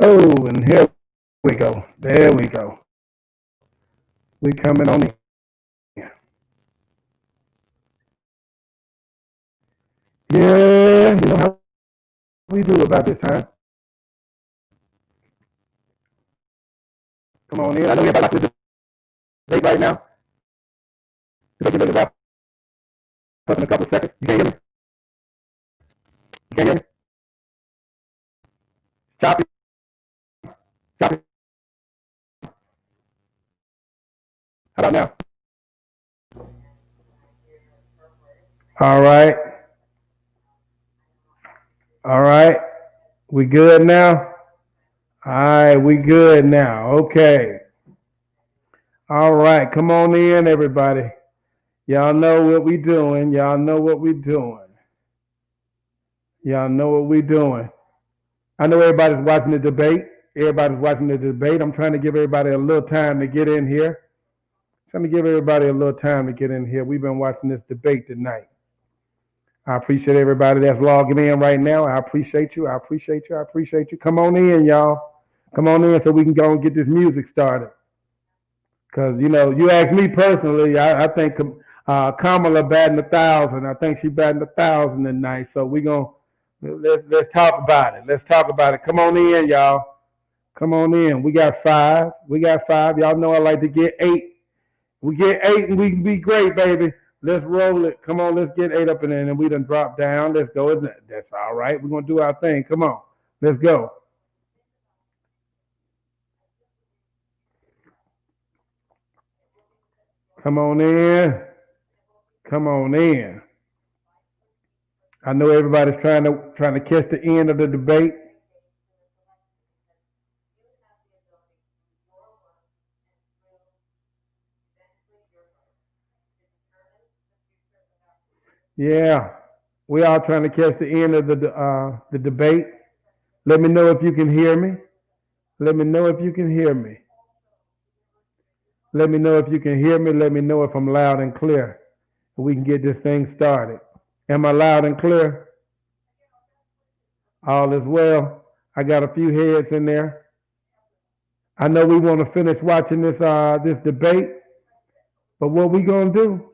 Oh, and here we go. There we go. We coming on in. Yeah, you know how we do about this time. Come on in. I know everybody likes the debate right now. We're going to wrap up in a couple of seconds. You can't hear me? You can't hear me? Choppy. Choppy. How about now? All right. All right. We good now? All right. We good now. Okay. All right. Come on in, everybody. Y'all know what we doing. Y'all know what we doing. Y'all know what we doing. I know everybody's watching the debate. Everybody's watching the debate. I'm trying to give everybody a little time to get in here. Trying to give everybody a little time to get in here. We've been watching this debate tonight. I appreciate everybody that's logging in right now. I appreciate you. I appreciate you. I appreciate you. Come on in, y'all. Come on in so we can go and get this music started. Because, you know, you ask me personally, I think Kamala batting 1,000. I think she batting 1,000 tonight. So we're going to, let's talk about it. Let's talk about it. Come on in, y'all. Come on in. We got 5. We got 5. Y'all know I like to get 8. We get 8 and we can be great, baby. Let's roll it. Come on, let's get 8 up in there and we done drop down. Let's go. That's all right. We're going to do our thing. Come on. Let's go. Come on in. Come on in. I know everybody's trying to catch the end of the debate. Yeah, we all trying to catch the end of the debate. Let me know if you can hear me. Let me know if you can hear me. Let me know if you can hear me. Let me know if I'm loud and clear. We can get this thing started. Am I loud and clear? All is well. I got a few heads in there. I know we want to finish watching this debate, but what we gonna do?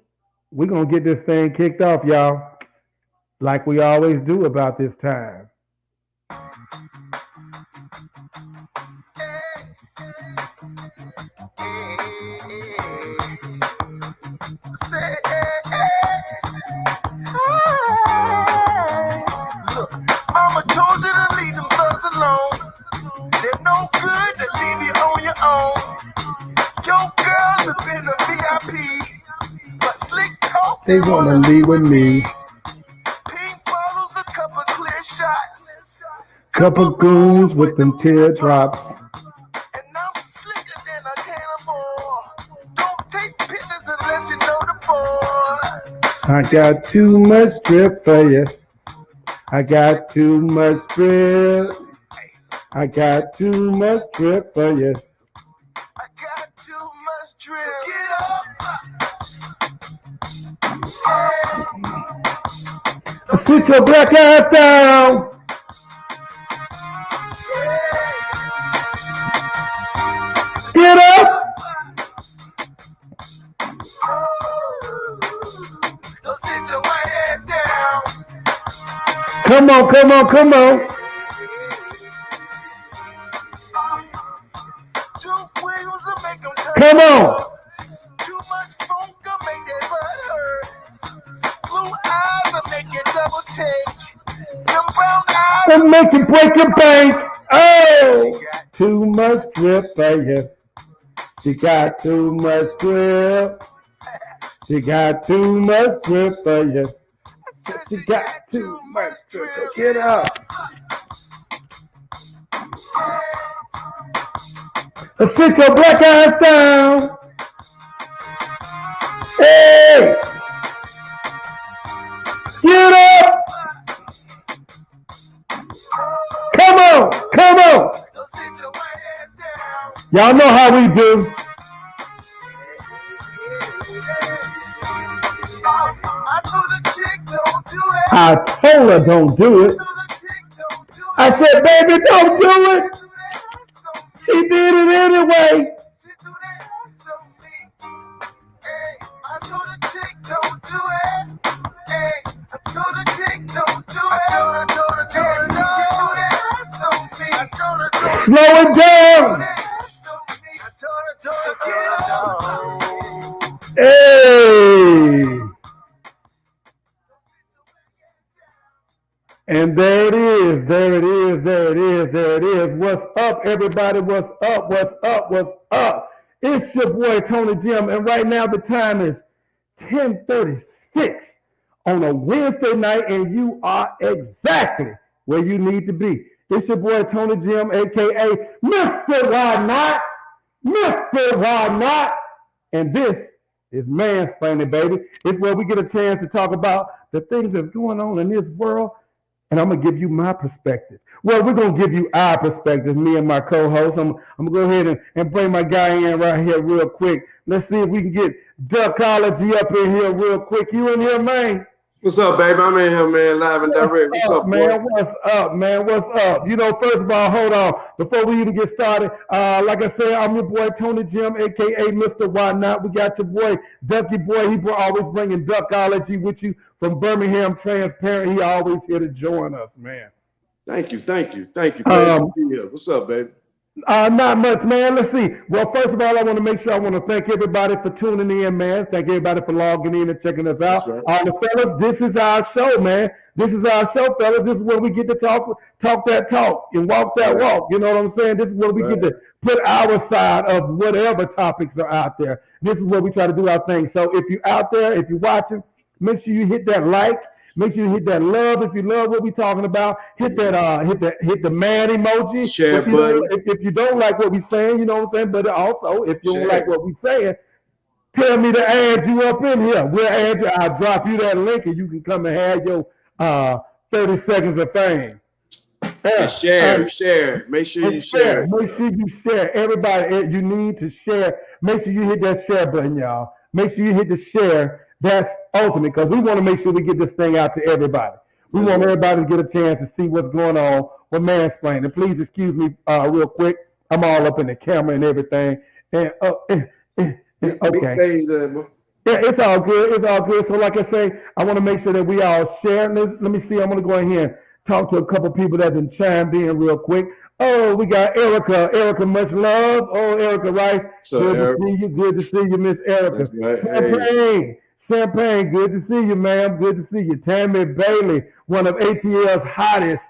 We gonna get this thing kicked off, y'all, like we always do about this time. Look, mama told you to leave them thugs alone. They're no good to leave you on your own. Your girls have been a VIP, but slick talk They wanna leave with me. Pink bottles, a couple clear shots. Couple goons with them teardrops. And I'm slicker than a cannonball. Don't take pictures unless you know the boy. I got too much drip for you. I got too much drip. I got too much drip for you. I got too much drip. Get up. Sit your black ass down. Get up. Don't sit your white ass down. Come on, come on, come on. Two wheels will make them turn. Come on. Too much funk will make that butt hurt. Blue eyes will make you double take. Them brown eyes That make you break your bank. Oh, too much drip for you. She got too much drip. She got too much drip for you. She got too much drip. Get up. Let's sit your black ass down. Hey! Get up! Come on! Come on! Don't sit your white ass down. Y'all know how we do. I told the chick don't do it. I told her don't do it. I told the chick don't do it. I said, baby, don't do it. He did it anyway. She threw that ass on me. Hey, I told her chick don't do it. Hey, I told her chick don't do it. I told her, she threw that ass on me. I told her, Slow it down. I told her, get on. Hey. And there it is, there it is, there it is, there it is. What's up, everybody? What's up, what's up, what's up? It's your boy, Tony Jim, and right now the time is 10:36 on a Wednesday night, and you are exactly where you need to be. It's your boy, Tony Jim, a.k.a. Mr. Why Not, Mr. Why Not, and this is Mansplainin, baby. It's where we get a chance to talk about the things that's going on in this world, and I'm going to give you my perspective. Well, we're going to give you our perspective, me and my co-host. I'm going to go ahead and bring my guy in right here real quick. Let's see if we can get Duckology up in here real quick. You in here, man? What's up, baby? I'm in here, man, live and direct. What's up, man? Boy? What's up, man? What's up? You know, first of all, hold on. Before we even get started, like I said, I'm your boy, Tony Jim, a.k.a. Mr. Why Not. We got your boy, Ducky Boy. He always bringing Duckology with you from Birmingham Transparent. He always here to join us, man. Thank you. What's up, baby? Not much, man. Let's see. Well, first of all, I want to make sure I want to thank everybody for tuning in, man. Thank everybody for logging in and checking us out. Right. All the fellas, this is our show, man. This is our show, fellas. This is where we get to talk that talk and walk that walk. You know what I'm saying? This is where we get to put our side of whatever topics are out there. This is where we try to do our thing. So if you're out there, if you're watching, make sure you hit that like. Make sure you hit that love if you love what we're talking about. Hit that hit the man emoji. Share button. If you don't like what we're saying, you know what I'm saying? But also, if you don't like what we're saying, tell me to add you up in here. We'll add you. I'll drop you that link and you can come and have your 30 seconds of fame. Share. Make sure you share. Make sure you share. Everybody, you need to share. Make sure you hit that share button, y'all. Make sure you hit the share. That's ultimate, because we want to make sure we get this thing out to everybody. We want everybody to get a chance to see what's going on with Mansplainin. Please excuse me real quick. I'm all up in the camera and everything. And okay. Yeah, it's all good. It's all good. So like I say, I want to make sure that we all share. Let me see. I'm going to go in here and talk to a couple people that have been chimed in real quick. Oh, we got Erica. Erica, much love. Oh, Erica Rice. So, good to see you. Good to see you, Miss Erica. That's right. Champagne, good to see you, ma'am. Good to see you. Tammy Bailey, one of ATL's hottest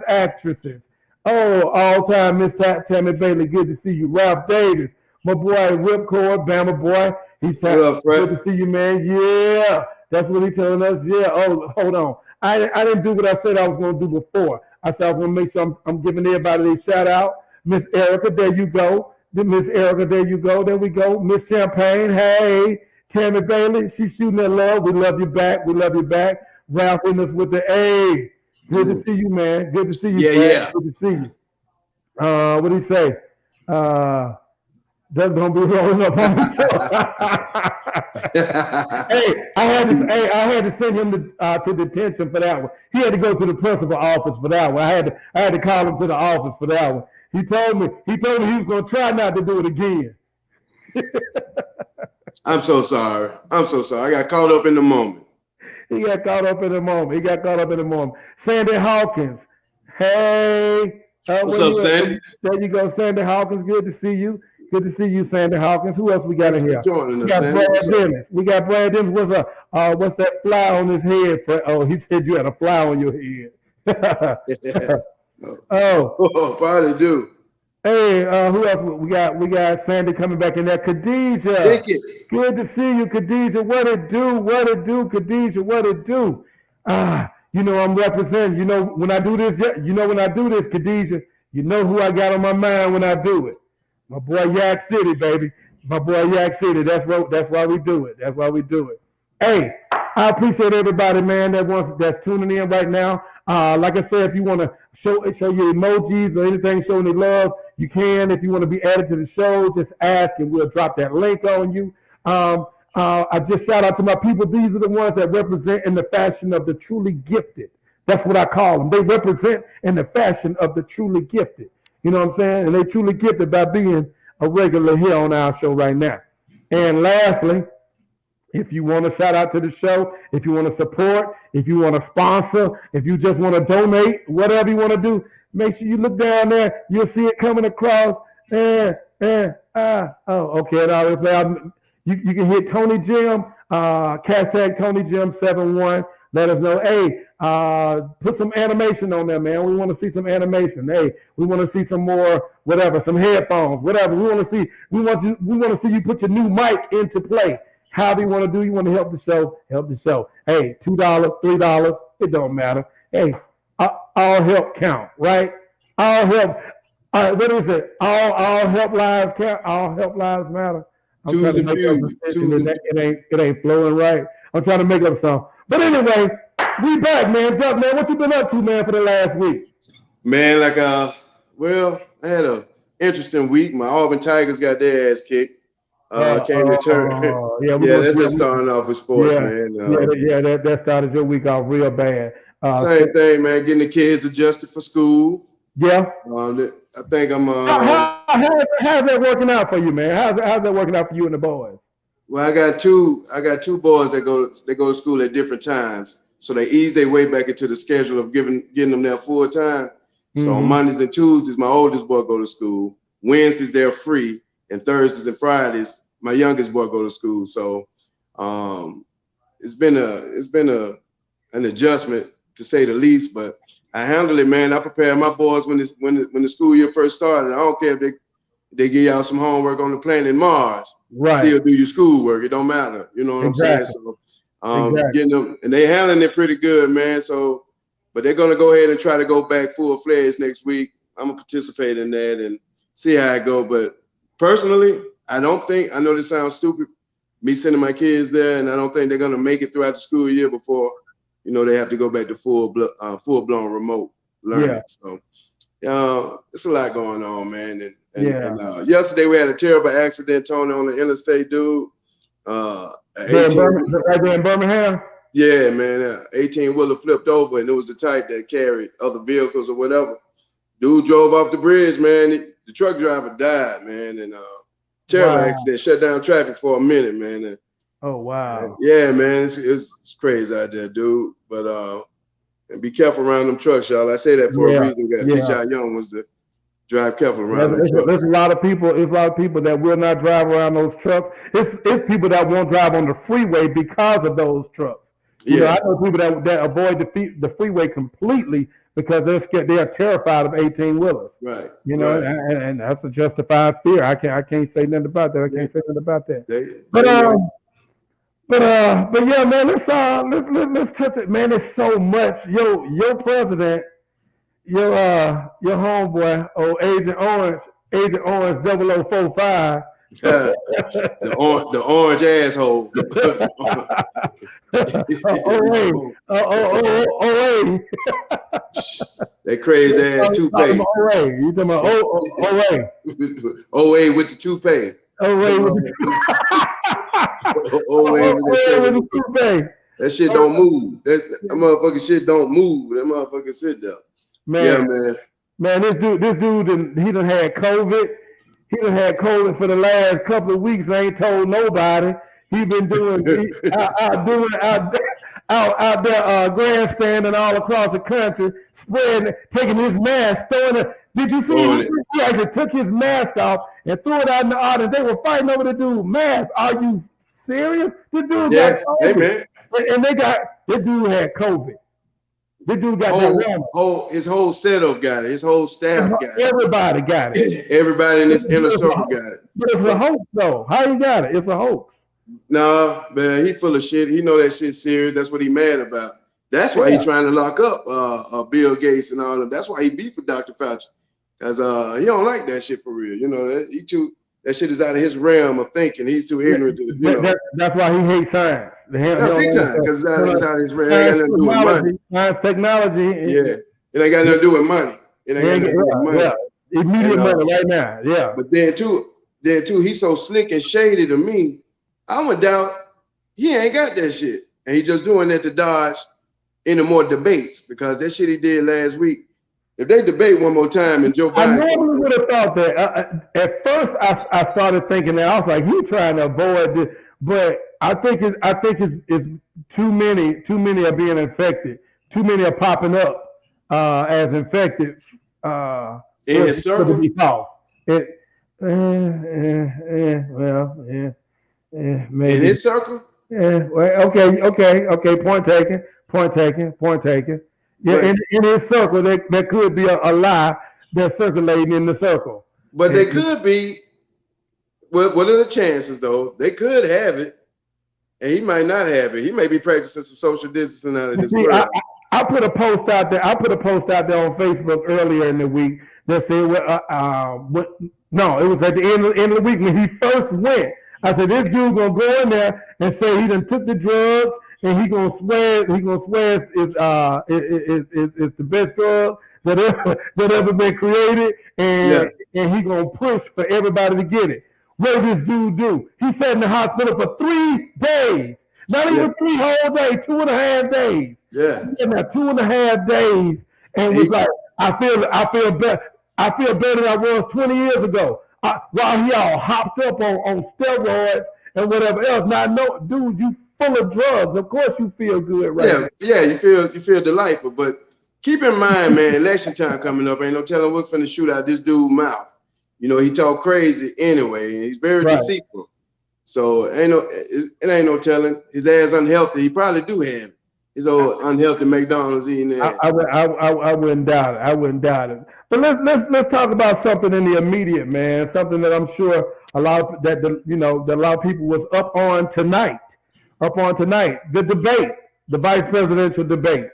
actresses. Oh, all-time Miss Tammy Bailey, good to see you. Ralph Davis, my boy Ripcord, Bama boy. Good to see you, man. Yeah, that's what he's telling us. Yeah. Oh, hold on. I didn't do what I said I was going to do before. I said I was going to make sure I'm giving everybody a shout out. Miss Erica, there you go. Miss Erica, there you go. There we go. Miss Champagne, hey. Tammy Bailey, she's shooting that love. We love you back. We love you back. Ralph in us with the A. Good to see you, man. Good to see you. Yeah. Good to see you. What do you say? That's gonna be rolling up on Hey, I had to send him to detention for that one. He had to go to the principal office for that one. I had to call him to the office for that one. He told me he was gonna try not to do it again. I'm so sorry. I got caught up in the moment. He got caught up in the moment. Sandy Hawkins. Hey. What's up, Sandy? There you go, Sandy Hawkins. Good to see you. Good to see you, Sandy Hawkins. Who else we got in here? We got Brad Dennis. We got Brad Dennis. What's that fly on his head? Oh, he said you had a fly on your head. Probably do. Hey, who else? We got Sandy coming back in there. Khadijah. Good to see you, Khadijah. What it do, Khadijah? What it do? You know I'm representing. You know when I do this, Khadijah. You know who I got on my mind when I do it. My boy Yak City, baby. My boy Yak City. That's why we do it. Hey, I appreciate everybody, man, that's tuning in right now. Like I said, if you want to show your emojis or anything showing your love, you can. If you want to be added to the show, just ask and we'll drop that link on you. I just shout out to my people. These are the ones that represent in the fashion of the truly gifted. That's what I call them. They represent in the fashion of the truly gifted. You know what I'm saying? And they truly get it by being a regular here on our show right now. And lastly, if you want to shout out to the show, if you want to support, if you want to sponsor, if you just want to donate, whatever you want to do, make sure you look down there. You'll see it coming across. Okay. And you can hit Tony Jim, hashtag Tony Jim 71. Let us know. Hey, put some animation on there, man. We want to see some animation. Hey, we want to see some more, whatever, some headphones, whatever. We want to see you put your new mic into play. However you want to do, you want to help the show, help the show. Hey, $2, $3, it don't matter. Hey, all help count, right? All help. What is it? All help lives count. All help lives matter. Twos and fews. It ain't flowing right. I'm trying to make up some. But anyway, we back, man. Duck, man, what you been up to, man, for the last week? Man, I had an interesting week. My Auburn Tigers got their ass kicked. Can't return. That's just starting off with sports, man. That started your week off real bad. Same thing, man. Getting the kids adjusted for school. Yeah. I think I'm. How's that working out for you, man? How's that working out for you and the boys? Well, I got two boys that go to school at different times, so they ease their way back into the schedule of getting them there full time. So on Mondays and Tuesdays, my oldest boy go to school. Wednesdays they're free, and Thursdays and Fridays my youngest boy go to school. So it's been an adjustment to say the least, but I handle it, man. I prepare my boys when the school year first started. I don't care if they give y'all some homework on the planet Mars. Right. Still do your schoolwork. It don't matter. You know what I'm saying? So getting them, and they handling it pretty good, man. So, but they're gonna go ahead and try to go back full-fledged next week. I'm gonna participate in that and see how it go. But personally, I know this sounds stupid, me sending my kids there, and I don't think they're gonna make it throughout the school year before, they have to go back to full-blown remote learning. Yeah. So, it's a lot going on, man. And yesterday we had a terrible accident, Tony, on the interstate, dude. Right there in Birmingham? Yeah, man. 18-wheeler flipped over, and it was the type that carried other vehicles or whatever. Dude drove off the bridge, man. The truck driver died, man, and terrible accident. Shut down traffic for a minute, man. And, oh, wow. Yeah, man. It's crazy out there, dude. But and be careful around them trucks, y'all. I say that for a reason. We got to teach our young ones to drive careful around them trucks. There's a lot of people that will not drive around those trucks. It's people that won't drive on the freeway because of those trucks. I know people that avoid the freeway completely because they're scared. They are terrified of 18-wheelers. Right. And that's a justified fear. I can't say nothing about that. But yeah, man, let's touch it, man. It's so much. Your president, your homeboy, Agent Orange 0045. The orange asshole. That crazy ass toupee. You talking about OA with the toupee. OA with the toupee. That shit don't move. That motherfucking shit don't move. That motherfucker sit there. Man, yeah, man. Man, this dude, he done had COVID. He done had COVID for the last couple of weeks. I ain't told nobody. He been out there grandstanding all across the country, spreading, taking his mask, throwing it. Did you see? He actually took his mask off and threw it out in the audience. They were fighting over the dude's mask. Are you serious? This dude got COVID. And this dude had COVID. This dude got his whole setup got it. His whole staff got it. Everybody got it. Everybody in this inner circle got it. But it's a hoax, though. How you got it? It's a hoax. Nah, man, he full of shit. He know that shit's serious. That's what he mad about. That's why he trying to lock up Bill Gates and all them. That's why he beef with Dr. Fauci. Because he don't like that shit for real. You know, that shit is out of his realm of thinking. He's too ignorant to, That's why he hates science. Big time, because it's out of his realm. It ain't got nothing to do with money. Science, technology. It ain't got nothing to do with money. It ain't got nothing to do with money. Yeah. Immediate money right now. Yeah. But then too, he's so slick and shady to me. I would doubt he ain't got that shit. And he just doing that to dodge any more debates, because that shit he did last week, If they debate one more time and Joe I Biden, normally would have thought that. At first, I started thinking that I was like, "He's trying to avoid this," but I think it's too many are being infected. Too many are popping up as infected. in his For to circle, be false. It, maybe. in his circle. Yeah, well, okay. Point taken. Yeah, But in his circle, there could be a lie that's circulating in the circle. they could be. What are the chances though? They could have it, and he might not have it. He may be practicing some social distancing out of this world. I put a post out there. I put a post out there on Facebook earlier in the week that said, no, it was at the end of the week when he first went. I said, this dude gonna go in there and say he done took the drugs and he gonna swear it's the best drug that ever been created, and he gonna push for everybody to get it. What did this dude do? He sat in the hospital for 3 days. Not even 3 whole days, 2.5 days. Yeah. In there 2.5 days, and was like, I feel better. I feel better than I was 20 years ago. While he all hopped up on steroids and whatever else. Now, no, dude, you full of drugs. Of course, you feel good, right? Yeah. You feel delightful, but keep in mind, man, election time coming up. Ain't no telling what's finna shoot out this dude's mouth. You know, he talk crazy anyway, and he's very deceitful. So it ain't no telling. His ass unhealthy. He probably do have his old unhealthy McDonald's eating there. I wouldn't doubt it. I wouldn't doubt it. But let's talk about something in the immediate, man. Something that I'm sure a lot of people was up on tonight. The debate, the vice presidential debate.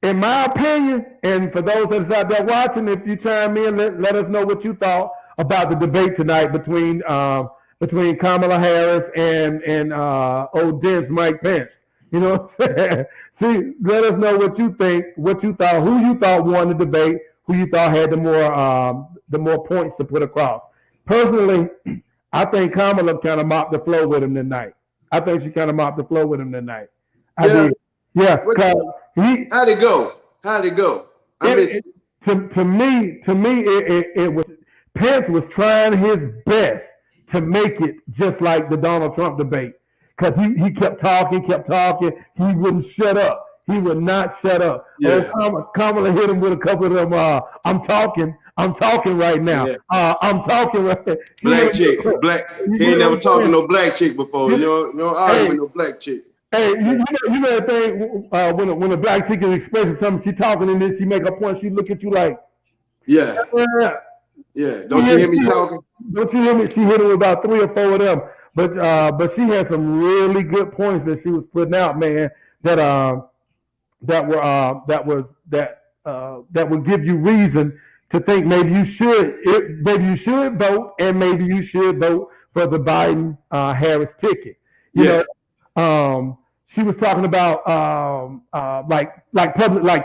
In my opinion, and for those that's out there watching, if you chime in, let us know what you thought about the debate tonight between Kamala Harris and old dense Mike Pence. You know what I'm saying? See, let us know what you think, what you thought, who you thought won the debate, who you thought had the more points to put across. Personally, I think Kamala kind of mopped the floor with him tonight. I think she kind of mopped the floor with him tonight. I did. Yeah. How'd it go? I missed it. To me, it was Pence was trying his best to make it just like the Donald Trump debate, because he kept talking. He wouldn't shut up. He would not shut up. Yeah. Kamala hit him with a couple of them. I'm talking right now. Yeah. I'm talking right now. Black chick. He ain't never talked to no black chick before. You know, argue with no black chick. Hey, you know that thing when a black chick is expressing something, she talking and then she make a point, she look at you like, yeah. Don't you hear me talking? Don't you hear me? She hit him with about 3 or 4 of them, but she had some really good points that she was putting out, man. That would give you reason to think maybe you should vote, and maybe you should vote for the Biden Harris ticket. You know, she was talking about like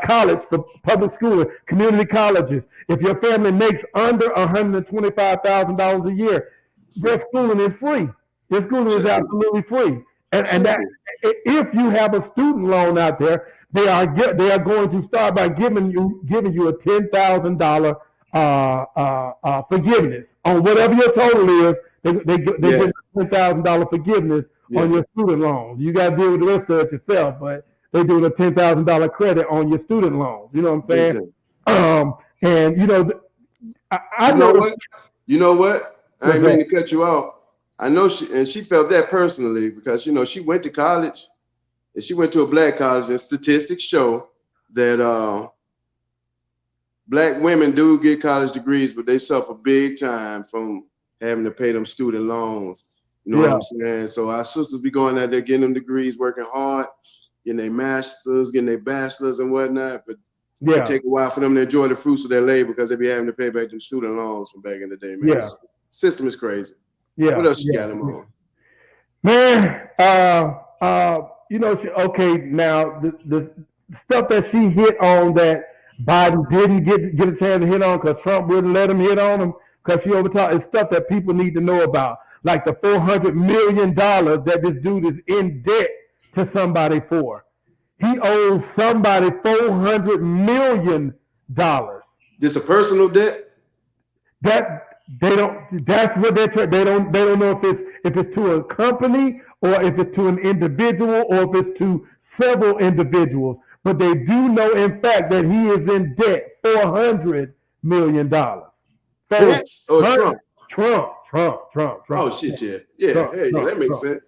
college, for public school, community colleges. If your family makes under $125,000 a year, their schooling is free. Their schooling is absolutely free. And that if you have a student loan out there, they are going to start by giving you a $10,000 forgiveness on whatever your total is. They give $10,000 forgiveness on your student loans. You got to deal with the rest of it yourself, but they do a $10,000 credit on your student loans. You know what I'm saying? And you know what? I ain't mean to cut you off. I know she felt that personally, because she went to college, and she went to a black college, and statistics show that black women do get college degrees, but they suffer big time from having to pay them student loans. You know what I'm saying? So our sisters be going out there getting them degrees, working hard, getting their masters, getting their bachelors and whatnot. But it take a while for them to enjoy the fruits of their labor, because they be having to pay back them student loans from back in the day, man. Yeah. System is crazy. Yeah. What else you got them on? Man, now the stuff that she hit on that Biden didn't get a chance to hit on because Trump wouldn't let him hit on him because she overtalked, is stuff that people need to know about. Like the $400 million that this dude is in debt to somebody for. He owes somebody $400 million. This a personal debt? That they don't. That's what they're. They don't know if it's to a company or if it's to an individual or if it's to several individuals. But they do know, in fact, that he is in debt $400 million. Pence or Trump? Trump. Oh shit, yeah. There you go. That makes sense.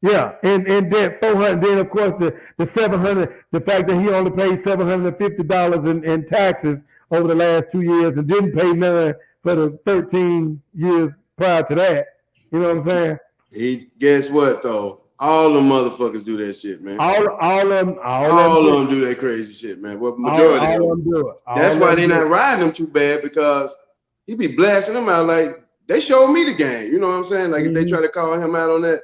Yeah, and debt 400. Then of course the 700. The fact that he only paid $750 in taxes over the last 2 years and didn't pay none for the 13 years prior to that. You know what I'm saying? Guess what though? All them motherfuckers do that shit, man. All of them do that crazy shit, man. Well, majority of them do it. That's why they not riding them too bad, because he be blasting them out like they showed me the game. You know what I'm saying? Like if they try to call him out on that,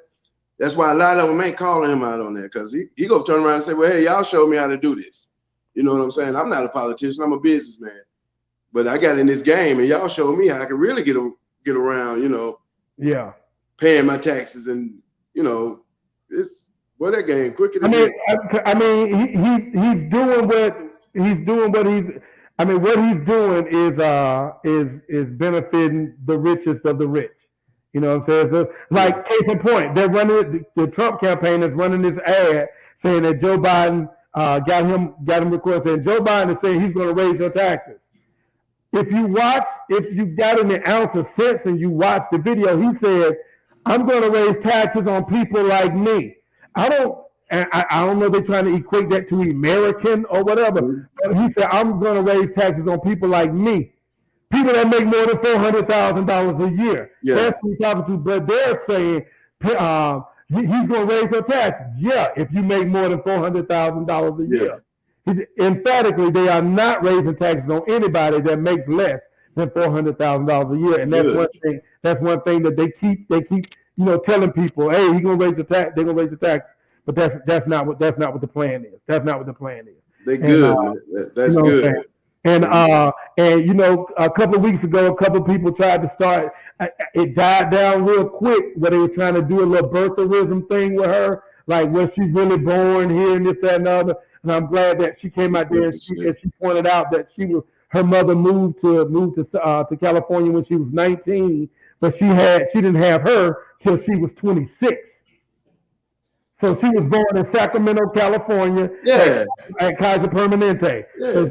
that's why a lot of them ain't calling him out on that, because he go turn around and say, well, hey, y'all show me how to do this. You know what I'm saying? I'm not a politician. I'm a businessman. But I got in this game, and y'all showed me how I can really get around, you know. Yeah. Paying my taxes, and, you know, it's that game quicker than he's doing what he's doing is benefiting the richest of the rich. You know what I'm saying? So, like, case in point, they're running the Trump campaign is running this ad saying that Joe Biden got him recorded saying Joe Biden is saying he's going to raise your taxes. If you got an ounce of sense and you watch the video, he says, I'm going to raise taxes on people like me. I don't know if they're trying to equate that to American or whatever. But he said, I'm going to raise taxes on people like me. People that make more than $400,000 a year. Yeah. That's what he's talking to. But they're saying he's going to raise your taxes. Yeah, if you make more than $400,000 a year. Emphatically, they are not raising taxes on anybody that makes less than $400,000 a year, and that's one thing. That's one thing that they keep telling people, hey, he's gonna raise the tax. They're gonna raise the tax, but that's not what the plan is. That's not what the plan is. They good. That's good. And a couple of weeks ago, a couple of people tried to start. It died down real quick, where they were trying to do a little birtherism thing with her, like was she really born here and this, that, and other. And I'm glad that she came out there and she pointed out that her mother moved to California when she was 19, but she didn't have her till she was 26. So she was born in Sacramento, California, at Kaiser Permanente. Yeah. So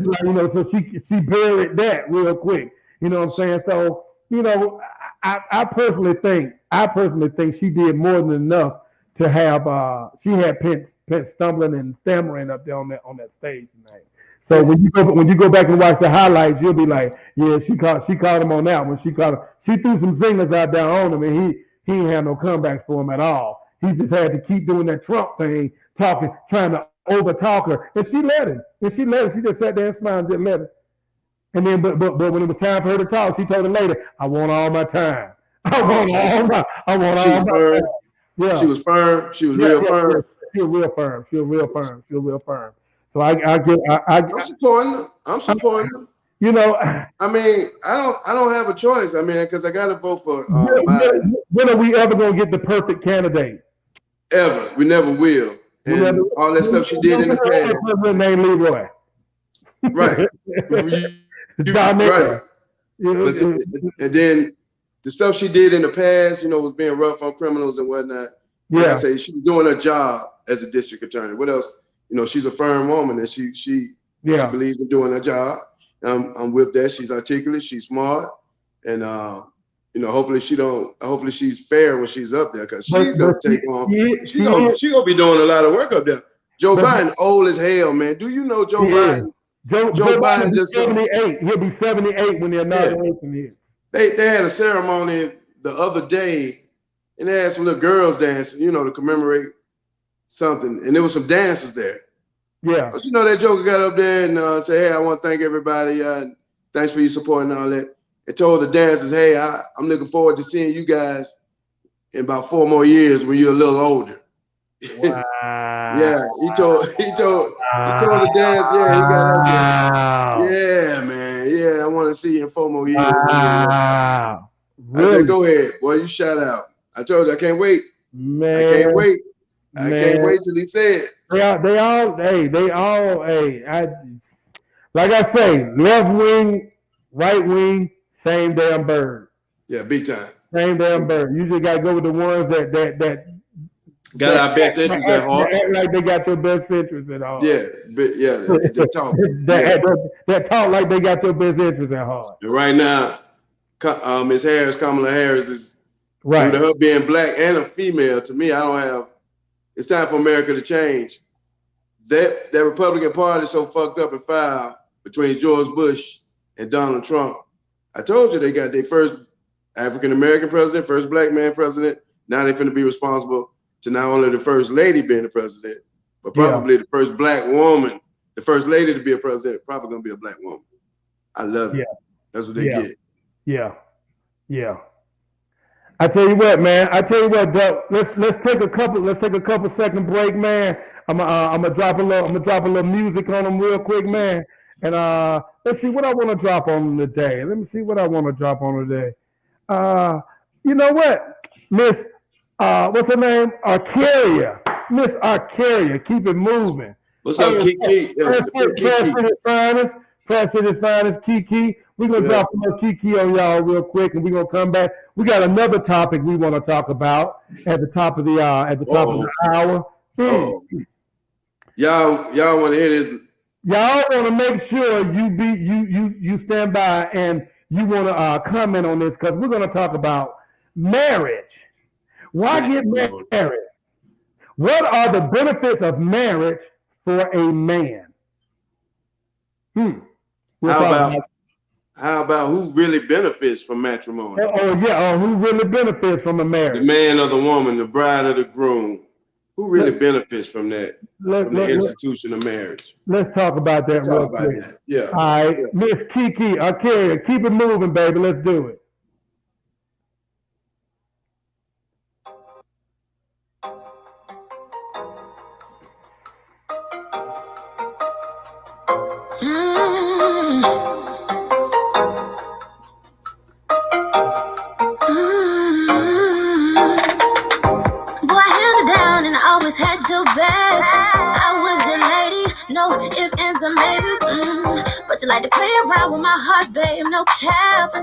she buried that real quick. You know what I'm saying? So I personally think she did more than enough to have. She had Pence stumbling and stammering up there on that stage tonight. So when you go back and watch the highlights, you'll be like, yeah, she caught him on that one. She threw some zingers out there on him, and he ain't had no comebacks for him at all. He just had to keep doing that Trump thing, trying to overtalk her, and she let him. She just sat there and smiled and just let him. And then, but when it was time for her to talk, she told him later, "I want all my time. I want all my time." Yeah. She was firm. She was real firm. She was real firm. So I'm supporting them. I mean, I don't have a choice. I mean, because I got to vote for Biden. When are we ever gonna get the perfect candidate? Ever. We never will. And all that stuff she did in the past. Named Leroy. Right. Right. And then the stuff she did in the past, was being rough on criminals and whatnot. Yeah. Like I say, she was doing her job as a district attorney. What else? She's a firm woman, and she believes in doing her job. I'm with that. She's articulate. She's smart, and hopefully she's fair when she's up there, because she's gonna take on. She's gonna be doing a lot of work up there. Joe Biden old as hell, man. Do you know Joe Biden? Joe Biden just 78. He'll be 78 when the inauguration is. They had a ceremony the other day, and they had some little girls dancing, to commemorate something, and there was some dancers there. Yeah. But that joker got up there and said, "Hey, I want to thank everybody. Thanks for your support and all that." And told the dancers, "Hey, I'm looking forward to seeing you guys in about 4 more years when you're a little older." Wow. Yeah, he told the dance. Yeah, he got up there. Yeah, man. Yeah, I want to see you in 4 more years. Wow. Really? I said, "Go ahead, boy. You shout out." I told you I can't wait. Man. I can't wait. I can't wait till he said it. Like I say, left wing, right wing, same damn bird. Yeah, big time. Same damn bird. You just gotta go with the ones that got our best interest at heart. Act like they got your best interest at heart. Yeah, they talk. That talk like they got your best interest at heart. And right now, Ms. Harris, Kamala Harris, is right. Due to her being black and a female. To me, I don't have. It's time for America to change. That Republican Party is so fucked up and foul between George Bush and Donald Trump. I told you they got their first African American president, first black man president. Now they're finna be responsible to not only the first lady being the president, but probably the first black woman, the first lady to be a president, probably gonna be a black woman. I love it. That's what they get. Yeah. I tell you what, man. Doug. Let's take a couple second break, man. I'm gonna drop a little music on them real quick, man. And let's see what I want to drop on them today. You know what, Miss what's her name? Arcaria. Miss Arcaria. Keep it moving. What's up, Kiki? President's finest, Kiki. We're going to drop a little Kiki on y'all real quick, and we're going to come back. We got another topic we want to talk about at the top of the hour. Y'all want to hear this? Y'all want to make sure you stand by and you want to comment on this, because we're going to talk about marriage. Why get married? What are the benefits of marriage for a man? How about who really benefits from matrimony? Who really benefits from a marriage? The man or the woman, the bride or the groom. Who really benefits from that? From the institution of marriage. Let's talk about that real quick. Yeah. All right, Miss Kiki, Arcaria, keep it moving, baby. Let's do it. Had your back, I was your lady, no ifs, ands, or maybes, but you like to play around with my heart, babe, no cap,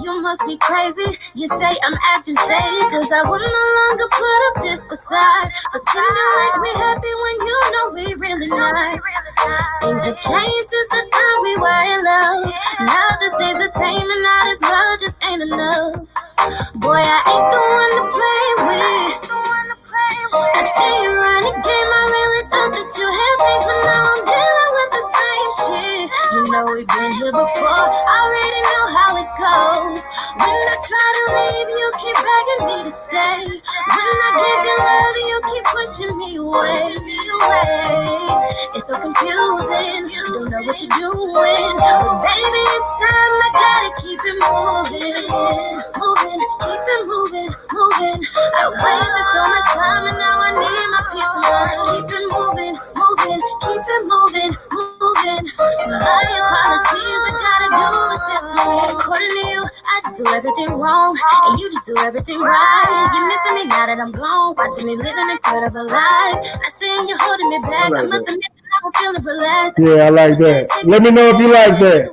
you must be crazy, you say I'm acting shady, cause I would no longer put up this facade, pretending like we happy when you know we really not. Things have changed since the time we were in love, now this stays the same and now this love just ain't enough. Boy, I ain't the one to play with. I see you running game, I really thought that you had changed, but now I'm dealing with the same shit. You know we've been here before, I already know how it goes. When I try to leave, you keep begging me to stay. When I give you love, you keep pushing me away. It's so confusing, don't know what you're doing, but baby, it's time, I gotta keep it moving. Keep it moving. I wasted so much time and now I need my peace of mind. Keep it moving. My apologies, I gotta do it this way. According to you, I just do everything wrong, and you just do everything right. You're missing me now that I'm gone, watching me live an incredible life. Not saying you're holding me back, I must admit that I'm feeling relaxed. Yeah, I like that. Let me know if you like that.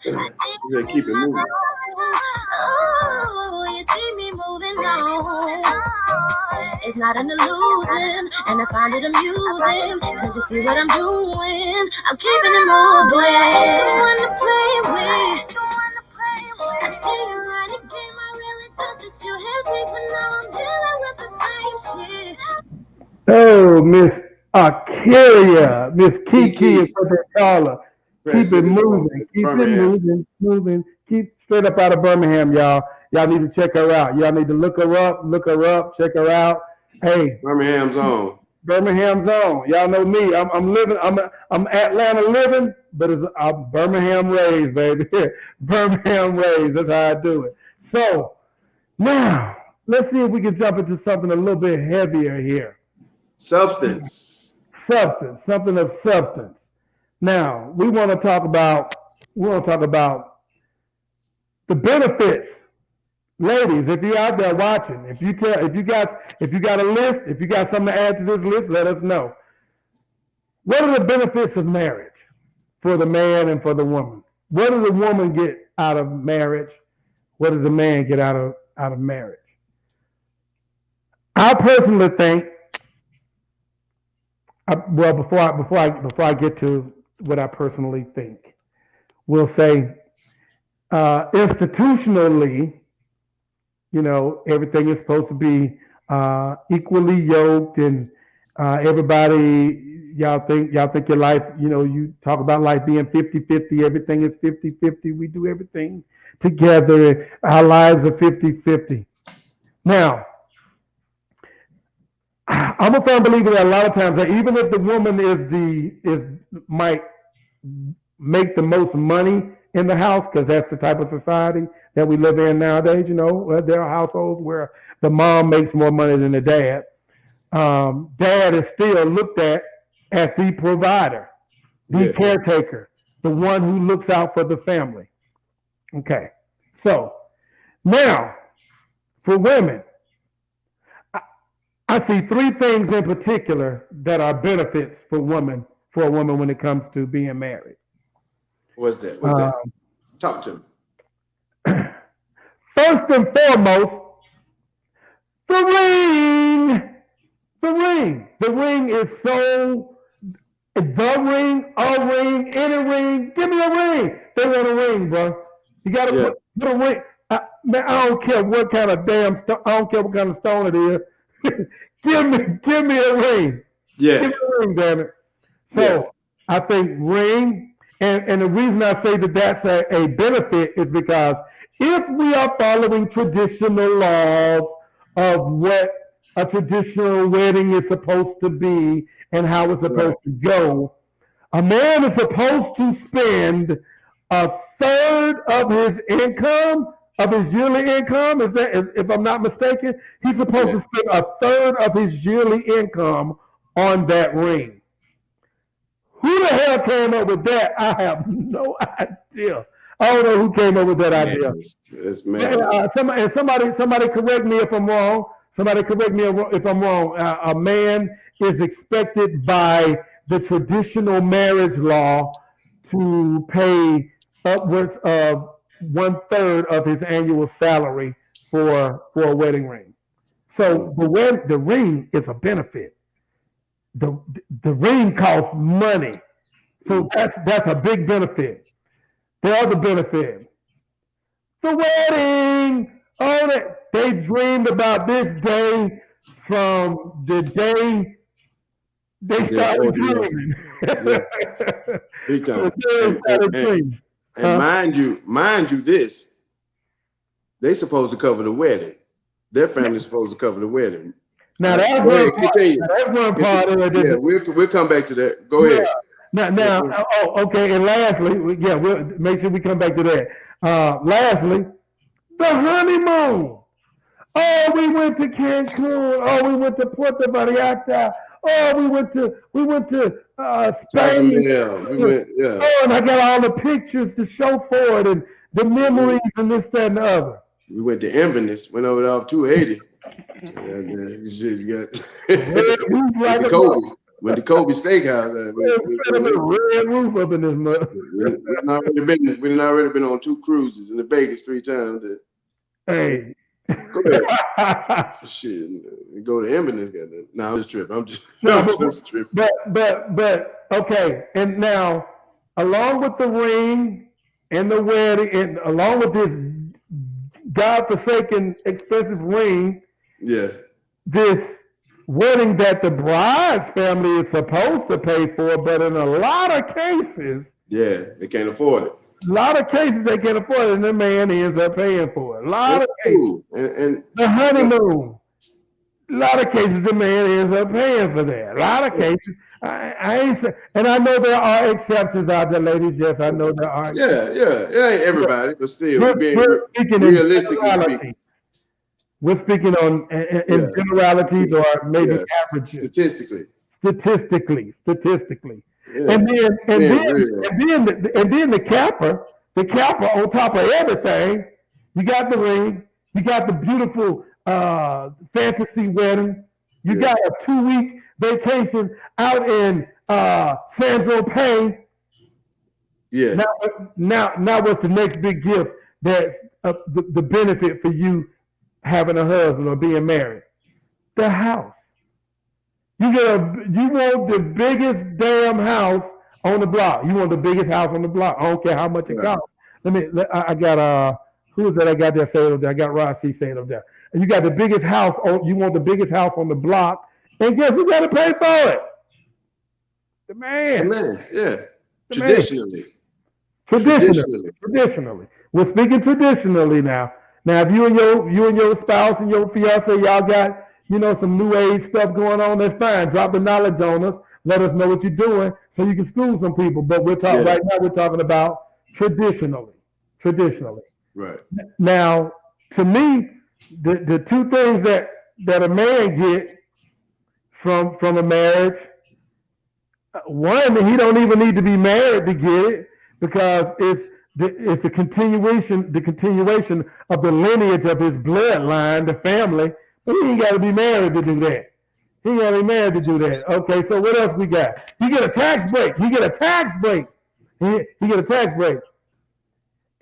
She said keep it moving. Oh, you see me moving on. It's not an illusion, and I find it amusing, cause you see what I'm doing. I'm keeping it moving. Boy, I ain't the one to play with. I see you running game, I really thought that you had changed, but now I'm dealing with the same shit. Oh, Miss Arcaria, Miss Kiki is what they call her. Keep it moving. Keep straight up out of Birmingham, y'all. Y'all need to check her out. Y'all need to look her up, check her out. Hey, Birmingham's on. Y'all know me. I'm Atlanta living, but I'm Birmingham raised, baby. Birmingham raised. That's how I do it. So now let's see if we can jump into something a little bit heavier here. Something of substance. Now we want to talk about the benefits Ladies, if you're out there watching, if you got a list, if you got something to add to this list, let us know. What are the benefits of marriage for the man and for the woman? What does the woman get out of marriage? What does the man get out of marriage? I personally think, well, before I get to what I personally think, we'll say institutionally, everything is supposed to be equally yoked, and everybody, y'all think your life, you talk about life being 50-50, everything is 50-50. We do everything together, and our lives are 50-50. Now, I'm a firm believer that a lot of times that even if the woman might make the most money in the house, because that's the type of society that we live in nowadays, there are households where the mom makes more money than the dad. Dad is still looked at as the provider, the caretaker, the one who looks out for the family. Okay, so now for women, I see three things in particular that are benefits for a woman when it comes to being married. What's that? Talk to me. First and foremost, the ring. The ring. The ring is so, a ring, any ring. Give me a ring. They want a ring, bro. You got to put a ring. Man, I don't care what kind of stone it is. give me a ring. Yeah. Give me a ring, damn it. So I think ring, and the reason I say that that's a benefit is because if we are following traditional laws of what a traditional wedding is supposed to be and how it's supposed to go, a man is supposed to spend a third of his income, of his yearly income, if I'm not mistaken, he's supposed to spend a third of his yearly income on that ring. Who the hell came up with that? I have no idea. I don't know who came up with that idea. It's madness. Somebody correct me if I'm wrong. Somebody correct me if I'm wrong. A man is expected by the traditional marriage law to pay upwards of 1/3 of his annual salary for a wedding ring. So the ring is a benefit. The ring costs money, so that's a big benefit. The other benefit, the wedding. Oh, they dreamed about this day from the day they started dreaming. Big time. And mind you, this, they supposed to cover the wedding. Their family's supposed to cover the wedding. Now that's one part of it. Yeah, we'll come back to that. Go ahead. Now, okay. And lastly, we'll make sure we come back to that. Lastly, the honeymoon. Oh, we went to Cancun. Oh, we went to Puerto Vallarta. Oh, we went to Spain. Oh, and I got all the pictures to show for it and the memories and this, that, and the other. We went to Inverness. Went over off 280. You got went to Kobe Steakhouse. Red roof up in this mud. We've already been on 2 cruises in the Vegas 3 times. Hey. Go ahead. Shit, go to Inverness. No, I'm just tripping. I'm just tripping. But okay. And now, along with the ring and the wedding, and along with this godforsaken expensive ring, this wedding that the bride's family is supposed to pay for, but in a lot of cases, they can't afford it. A lot of cases they can't afford it, and the man ends up paying for it. A lot of cases. And the honeymoon. A lot of cases the man ends up paying for that. A lot of cases. I ain't say, and I know there are exceptions out there, ladies. Yes, I know there are. Yeah. It ain't everybody, but still, we're being realistically speaking. We're speaking on in generalities or maybe averages. Statistically. Yeah. And then the capper on top of everything, you got the ring, You got the beautiful fantasy wedding. You got a 2-week vacation out in San Payne. Yeah. Now, what's the next big gift that's the benefit for you having a husband or being married? The house. You want the biggest damn house on the block. You want the biggest house on the block. I don't care how much it costs. I got who is that? I got that saying up there. I got Rod C saying up there. And you got the biggest house. You want the biggest house on the block, and guess who got to pay for it? The man. Yeah. Traditionally. We're speaking traditionally now. Now, if you and your spouse and your fiance, y'all got some new age stuff going on, that's fine. Drop the knowledge on us. Let us know what you're doing so you can school some people. But right now we're talking about traditionally. Right. Now, to me, the two things that a man gets from a marriage, one, he don't even need to be married to get it, because it's the continuation of the lineage of his bloodline, the family. But he ain't got to be married to do that. Okay, so what else we got? You get a tax break.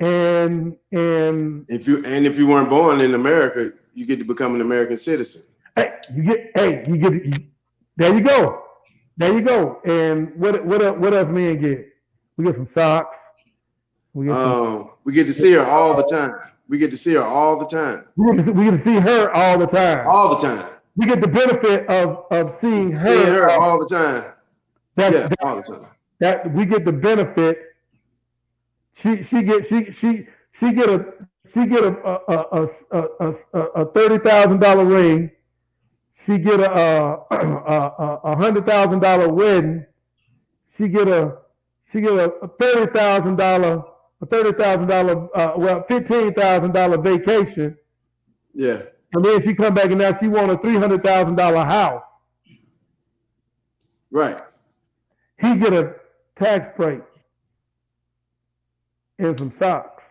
And if you weren't born in America, you get to become an American citizen. There you go. And what else men get? We get some socks. We get to see her all the time. We get to see her all the time. We get the benefit of seeing her all the time. All the time. That we get the benefit. She get a $30,000 ring. She get a $100,000 wedding. She get a $15,000 vacation. Yeah. And then she come back and now she want a $300,000 house. Right. He get a tax break and some socks.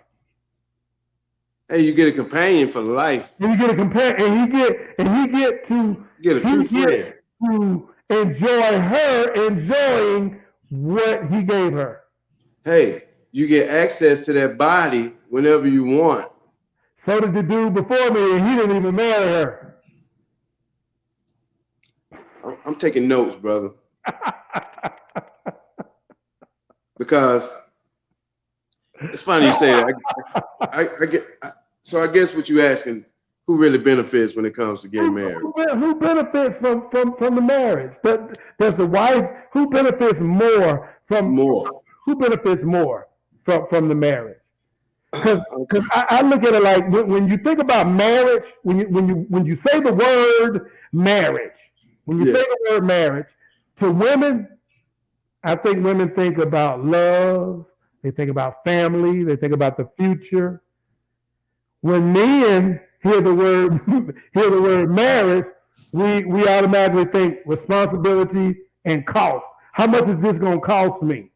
Hey, you get a companion for life. And you get a companion, and he get to get a true friend to enjoy her enjoying what he gave her. Hey, you get access to that body whenever you want. So did the dude before me, and he didn't even marry her. I'm taking notes, brother. Because it's funny you say that. I guess what you're asking, who really benefits when it comes to getting married? Who benefits from the marriage? Does the wife? Who benefits more from? Who benefits more from the marriage? Because I look at it like when you think about marriage, when you say the word marriage, to women, I think women think about love, they think about family, they think about the future. When men hear the word marriage, we automatically think responsibility and cost. How much is this going to cost me?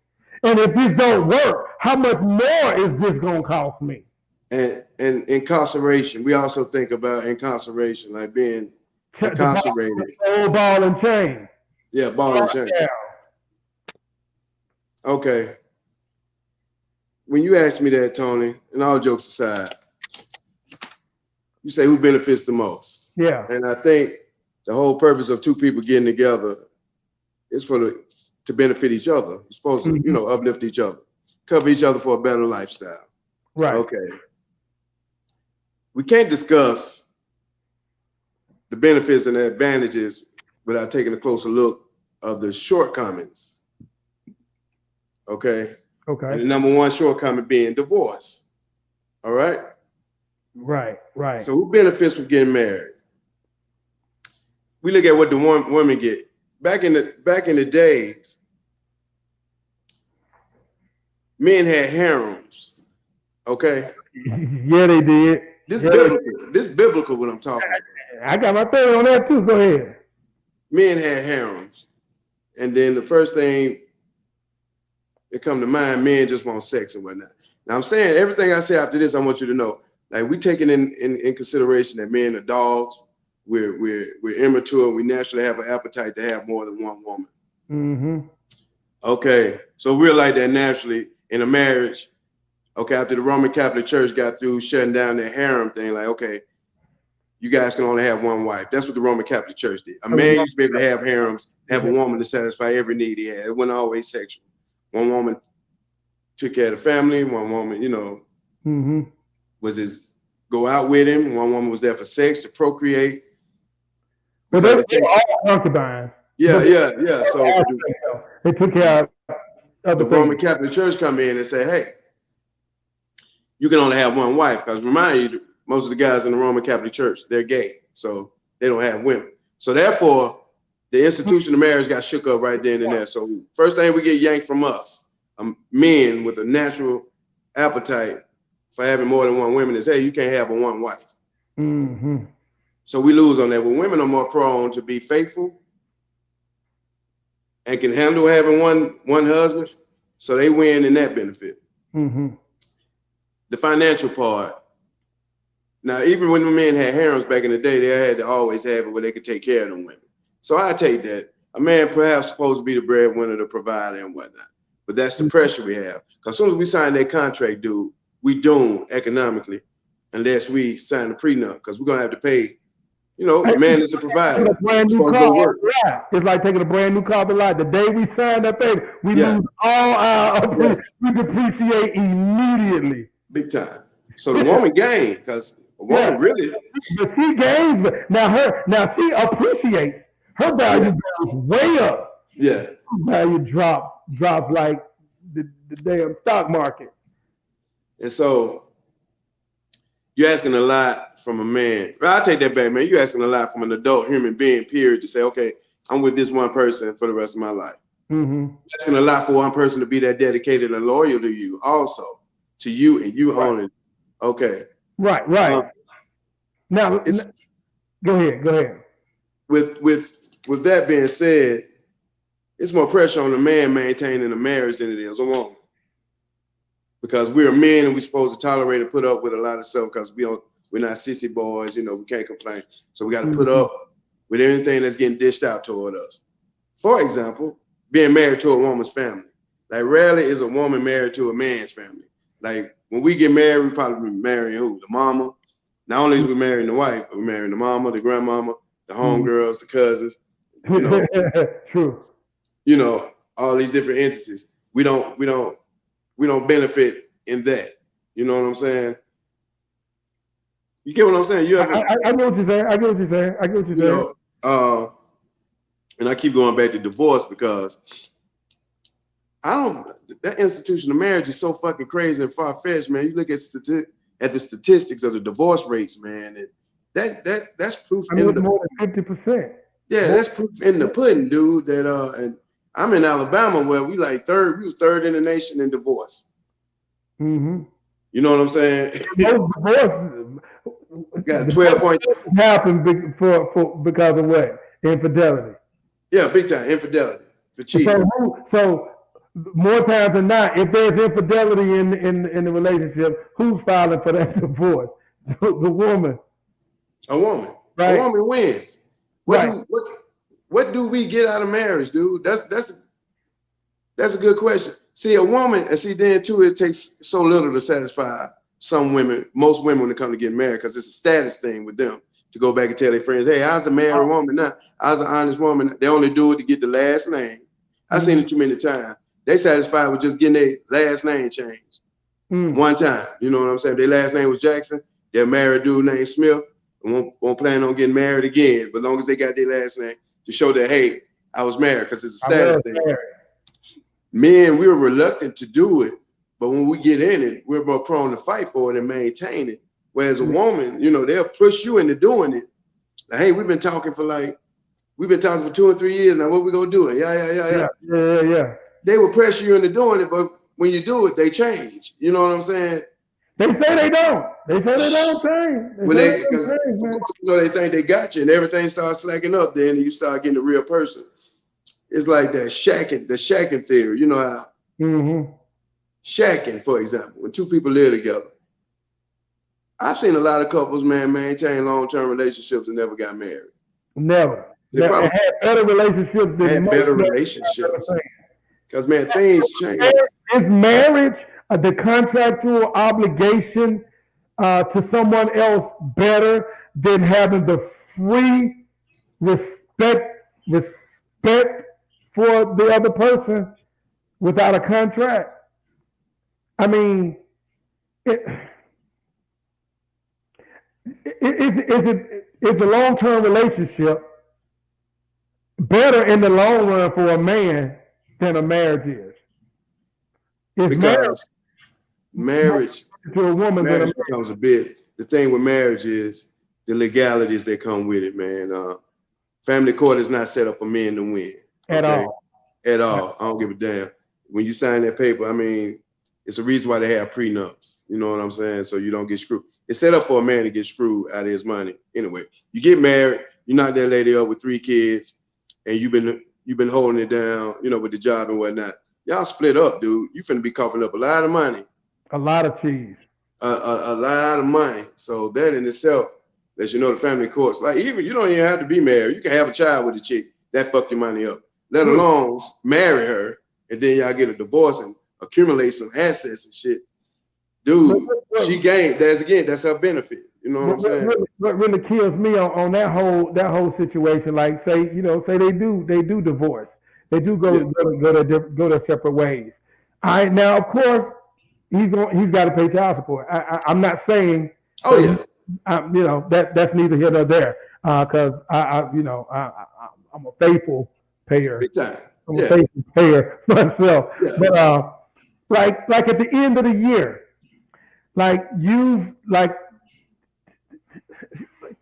And if this don't work, how much more is this going to cost me? And incarceration, we also think about incarceration, like being incarcerated. Ball and chain. Yeah, ball and chain. Yeah. Okay. When you ask me that, Tony, and all jokes aside, you say who benefits the most. Yeah. And I think the whole purpose of two people getting together is to benefit each other. You're supposed to, uplift each other, cover each other for a better lifestyle. Right. Okay. We can't discuss the benefits and the advantages without taking a closer look of the shortcomings. Okay. Okay. And the number one shortcoming being divorce. All right. Right. So who benefits from getting married? We look at what the women get. Back in the days, men had harems. Okay. Yeah, they did. This biblical what I'm talking about. I got my theory on that too. Go ahead. Men had harems. And then the first thing that come to mind, men just want sex and whatnot. Now I'm saying everything I say after this, I want you to know Like we taking in consideration that men are dogs. We're immature. We naturally have an appetite to have more than one woman. Mm-hmm. Okay, so we're like that naturally in a marriage. Okay, after the Roman Catholic Church got through shutting down their harem thing, like, okay, you guys can only have one wife. That's what the Roman Catholic Church did. A man used to be able to have harems, have a woman to satisfy every need he had. It wasn't always sexual. One woman took care of the family. One woman, you know, was his go out with him. One woman was there for sex, to procreate. But they were all concubines. Yeah. So they took care of the Roman Catholic Church come in and say, hey, you can only have one wife. Because remind you, most of the guys in the Roman Catholic Church, they're gay. So they don't have women. So therefore, the institution of marriage got shook up right then and there. So first thing we get yanked from us, men with a natural appetite for having more than one woman is, hey, you can't have a one wife. Mm-hmm. So we lose on that. Well, women are more prone to be faithful and can handle having one husband. So they win in that benefit. Mm-hmm. The financial part. Now, even when the men had harems back in the day, they had to always have it where they could take care of them women. So I take that. A man perhaps supposed to be the breadwinner, the provider and whatnot. But that's the pressure we have. Because as soon as we sign that contract, dude, we doomed economically unless we sign a prenup. Because we're going to have to pay, you know, the man is the provider. It's like taking a brand new car to lot. The day we sign that thing, we lose all our, we depreciate immediately. Big time. So the woman gained because a woman really. But she gains. Now she appreciates. Her value goes way up. Yeah. Her value drops like the damn stock market. And so you're asking a lot from a man. Well, I'll take that back, man. You're asking a lot from an adult human being, period, to say, okay, I'm with this one person for the rest of my life. Mm-hmm. Asking a lot for one person to be that dedicated and loyal to you also. To you and you only. Okay. Right. Now, go ahead. With that being said, it's more pressure on the man maintaining a marriage than it is a woman. Because we're men and we're supposed to tolerate and put up with a lot of stuff because we're not sissy boys, you know, we can't complain. So we got to put up with everything that's getting dished out toward us. For example, being married to a woman's family. Like rarely is a woman married to a man's family. Like when we get married, we probably be marrying who? The mama. Not only is we marrying the wife, but we're marrying the mama, the grandmama, the homegirls, the cousins. You know, true. You know, all these different entities. We don't benefit in that. You know what I'm saying? You get what I'm saying? I know what you're saying. And I keep going back to divorce because that institution of marriage is so fucking crazy and far-fetched, man. You look at the statistics of the divorce rates, man, and that's proof in the more than 50%. Yeah, that's proof in the pudding, dude. That and I'm in Alabama where we was third in the nation in divorce. Mm-hmm. You know what I'm saying? Divorce got 12 points. Happened because of what? Infidelity. Yeah, big time infidelity for cheating. So more times than not, if there's infidelity in the relationship, who's filing for that divorce? The woman. A woman. Right. A woman wins. What do we get out of marriage, dude? That's a good question. See, a woman, and see, then too, it takes so little to satisfy some women, most women when they come to get married, because it's a status thing with them to go back and tell their friends, hey, I was a married woman now. I was an honest woman. They only do it to get the last name. I've seen it too many times. They satisfied with just getting their last name changed one time. You know what I'm saying? If their last name was Jackson, they're married dude named Smith, and won't plan on getting married again, but as long as they got their last name to show that, hey, I was married, because it's a status thing. Men, we're reluctant to do it, but when we get in it, we're more prone to fight for it and maintain it. Whereas a woman, you know, they'll push you into doing it. Like, hey, we've been talking for 2 or 3 years now. What we gonna do? Yeah. They will pressure you into doing it, but when you do it, they change. You know what I'm saying? They say they don't. They say they don't change. They think they got you, and everything starts slacking up. Then you start getting a real person. It's like that the shacking theory. You know how shacking, for example, when two people live together, I've seen a lot of couples, man, maintain long-term relationships and never got married. Never. They probably had better relationships than had most better men relationships. ever Because, man, things change. seen. Is marriage the contractual obligation to someone else better than having the free respect for the other person without a contract? I mean, is a long-term relationship better in the long run for a man than a marriage is? Because marriage to a woman marriage becomes a bit. The thing with marriage is the legalities that come with it, man. Family court is not set up for men to win. At all. At all. I don't give a damn. When you sign that paper, I mean, it's a reason why they have prenups. You know what I'm saying? So you don't get screwed. It's set up for a man to get screwed out of his money. Anyway, you get married, you knock that lady up with 3 kids, and you've been holding it down, you know, with the job and whatnot. Y'all split up, dude. You finna be coughing up a lot of money. A lot of cheese. A lot of money. So that in itself lets you know the family courts. Like, even you don't even have to be married. You can have a child with a chick that fuck your money up. Let alone marry her, and then y'all get a divorce and accumulate some assets and shit. Dude, she gained. That's her benefit. You know what I'm saying? What really kills me on that whole situation, like say they do divorce. They do go their separate ways. All right, now of course he's got to pay child support. I'm not saying. Oh yeah. That's neither here nor there. Because I'm a faithful payer. Big time. I'm a faithful payer myself. Yeah. But like at the end of the year,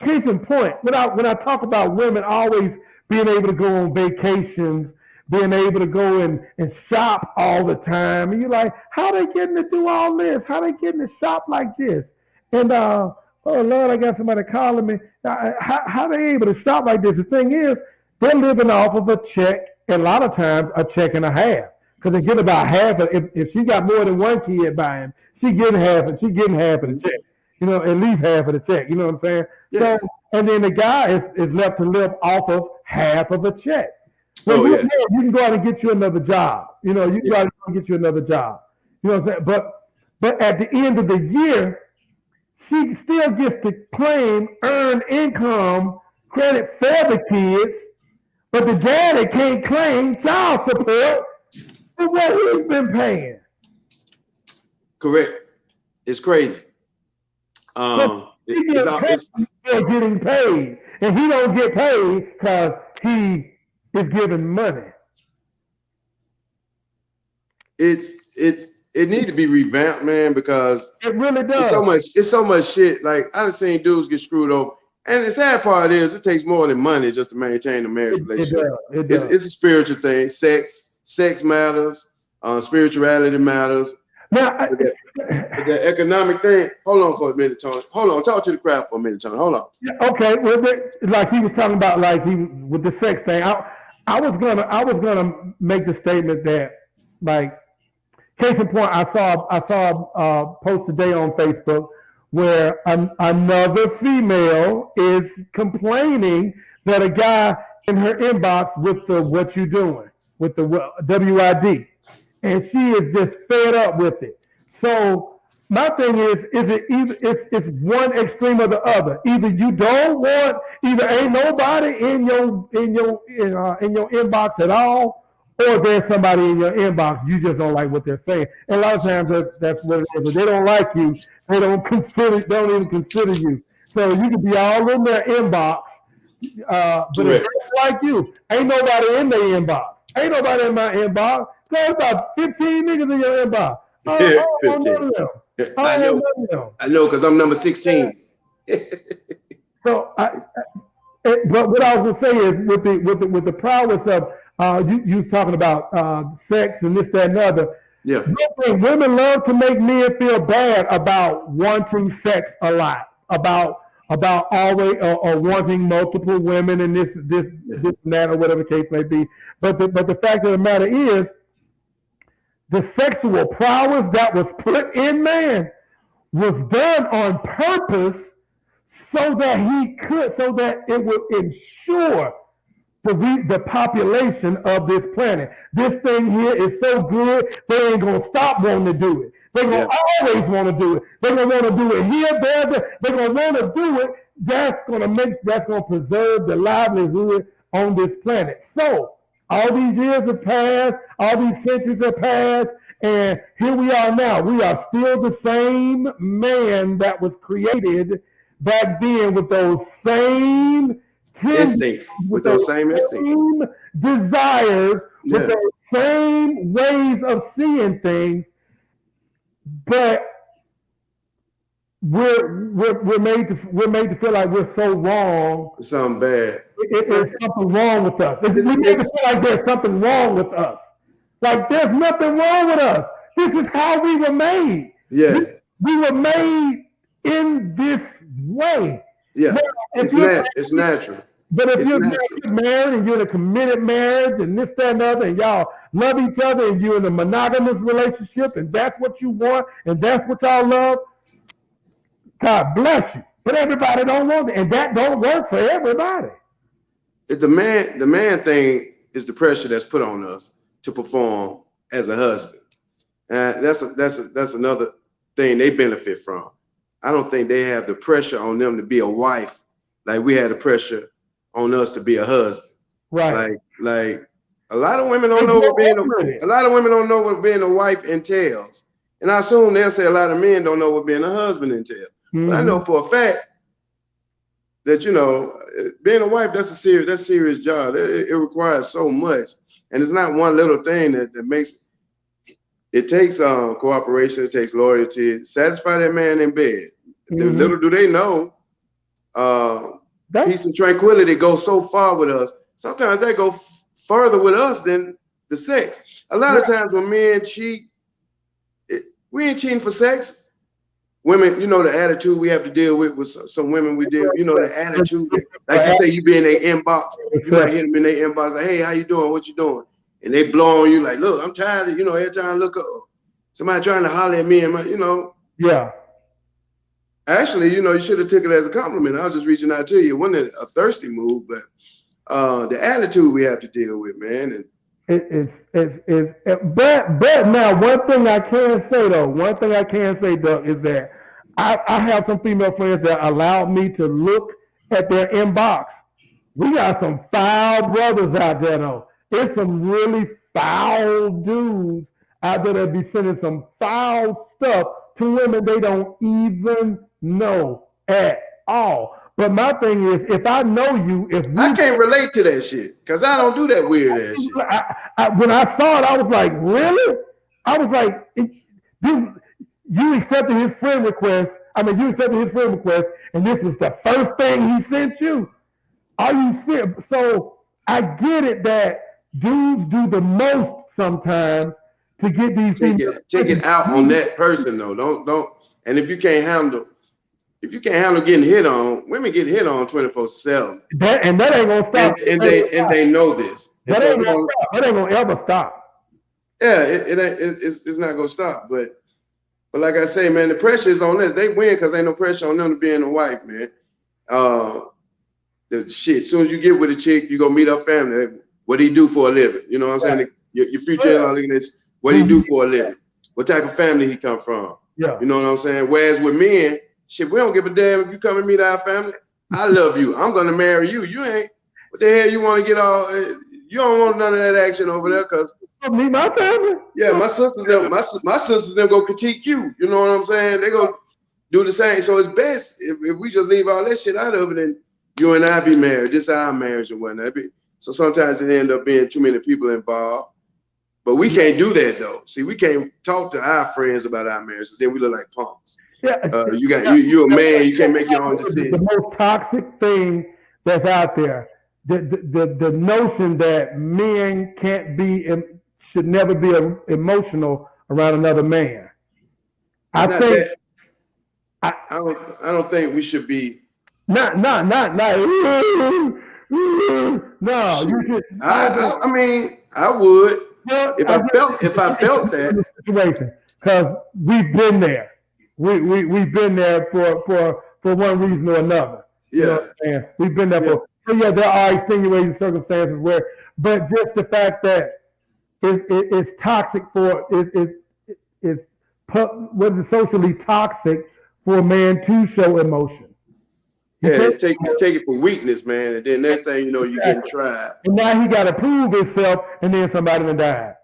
case in point, when I talk about women always being able to go on vacations, being able to go and shop all the time, and you're like, how they getting to do all this? How they getting to shop like this? And oh Lord, I got somebody calling me. How they able to shop like this? The thing is, they're living off of a check, and a lot of times a check and a half, because they get about half. If she got more than one kid buying, she getting half of the check. At least half of the check. You know what I'm saying? Yeah. So, and then the guy is left to live off of half of a check. Well, you can go out and get you another job. You can go out and get you another job. You know what I'm saying? But at the end of the year, she still gets to claim earned income credit for the kids, but the daddy can't claim child support for what he's been paying. Correct. It's crazy. He's still getting paid, and he don't get paid because he is giving money. It needs to be revamped, man, because it really does. It's so much shit. Like, I've seen dudes get screwed over, and the sad part is it takes more than money just to maintain a marriage relationship. It does. It's a spiritual thing. Sex matters. Spirituality matters. Now, the economic thing. Hold on for a minute, Tony. Hold on. Talk to the crowd for a minute, Tony. Hold on. Okay. Well, like he was talking about, with the sex thing. I was gonna make the statement that, like, case in point, I saw a post today on Facebook where another female is complaining that a guy in her inbox with the "what you doing" with the WID, and she is just fed up with it. So my thing is it's one extreme or the other. Either you don't want, either ain't nobody in your inbox at all, or there's somebody in your inbox you just don't like what they're saying. And a lot of times that's what it is. If they don't like you, they don't even consider you. So you can be all in their inbox, but if they don't like you, ain't nobody in their inbox. Ain't nobody in my inbox. There's about 15 niggas in your inbox. I know, because I'm number 16. So, but what I was gonna say is with the prowess of you talking about sex and this, that, and other. Yeah. Women love to make men feel bad about wanting sex a lot, about always or wanting multiple women and this and that, or whatever the case may be. But the fact of the matter is, the sexual prowess that was put in man was done on purpose so that it would ensure the population of this planet. This thing here is so good, they ain't gonna stop wanting to do it. They're gonna always want to do it. They're gonna want to do it here, there. They're gonna want to do it. That's gonna preserve the livelihood on this planet. So all these years have passed, all these centuries have passed, and here we are now. We are still the same man that was created back then with those same instincts, with those same instincts, desires, with those same ways of seeing things, but we're made to feel like we're so wrong. Something bad. There's something wrong with us. We make it feel like there's something wrong with us. Like there's nothing wrong with us. This is how we were made. Yeah. We were made in this way. Yeah. It's natural. But if you're married and you're in a committed marriage and this, that, and other, and y'all love each other and you're in a monogamous relationship and that's what you want and that's what y'all love, God bless you. But everybody don't want it, and that don't work for everybody. The man thing is the pressure that's put on us to perform as a husband. And that's another thing they benefit from. I don't think they have the pressure on them to be a wife like we had the pressure on us to be a husband. Right. Like a lot of women don't know what being a wife entails. And I assume they'll say a lot of men don't know what being a husband entails. Mm-hmm. But I know for a fact that, you know, being a wife, that's a serious job. It requires so much. And it's not one little thing that makes it takes cooperation, it takes loyalty, satisfy that man in bed. Mm-hmm. Little do they know, peace and tranquility go so far with us. Sometimes they go further with us than the sex. A lot of times when men cheat, we ain't cheating for sex. Women, you know, the attitude we have to deal with some women we deal, you know, the attitude, like you say, you be in their inbox, you might hit them in their inbox, like, hey, how you doing? What you doing? And they blow on you like, look, I'm tired of, you know, every time I look up, somebody trying to holler at me and my, you know. Yeah. Actually, you know, you should have took it as a compliment. I was just reaching out to you. It wasn't a thirsty move, but the attitude we have to deal with, man. And but now one thing I can say, Doug, is that I have some female friends that allowed me to look at their inbox. We got some foul brothers out there, though. There's some really foul dudes out there that be sending some foul stuff to women they don't even know at all. But my thing is, if I know you, I can't relate to that shit because I don't do that weird ass shit. When I saw it, I was like, really? I was like, you accepted his friend request. You accepted his friend request, and this was the first thing he sent you. Are you serious? So I get it that dudes do the most sometimes to get these things. Take it out on that person though. Don't. And if you can't handle getting hit on, women get hit on 24/7. That ain't gonna stop. And they know this. That ain't gonna ever stop. Yeah, it's not gonna stop. But like I say, man, the pressure is on us. They win because ain't no pressure on them to being a wife, man. The shit. As soon as you get with a chick, you go meet her family. What do he do for a living? You know what I'm saying? Your future in-law looking at you. What do he do for a living? What type of family he come from? Yeah. You know what I'm saying? Whereas with men, shit, we don't give a damn if you come and meet our family. I love you. I'm gonna marry you. You ain't. What the hell you want to get all? You don't want none of that action over there, cause meet my family. Yeah, my sisters them go critique you. You know what I'm saying? They go do the same. So it's best if we just leave all that shit out of it and you and I be married. This is our marriage and whatnot. So sometimes it end up being too many people involved. But we can't do that though. See, we can't talk to our friends about our marriages. Then we look like punks. Yeah, you a man. You can't make your own decisions. The most toxic thing that's out there, the notion that men should never be emotional around another man. I don't think we should be. Not. No, you should. I mean, I would. If I felt that situation, because we've been there. we've been there for one reason or another. You know Yeah, what I'm saying? We've been there yeah, for. So yeah, there are extenuating circumstances where, but just the fact that it's toxic for it's what is socially toxic for a man to show emotion. He yeah. can't. Take it for weakness, man, and then next thing you know, you're getting Exactly. tried. And now he got to prove himself, and then somebody done died.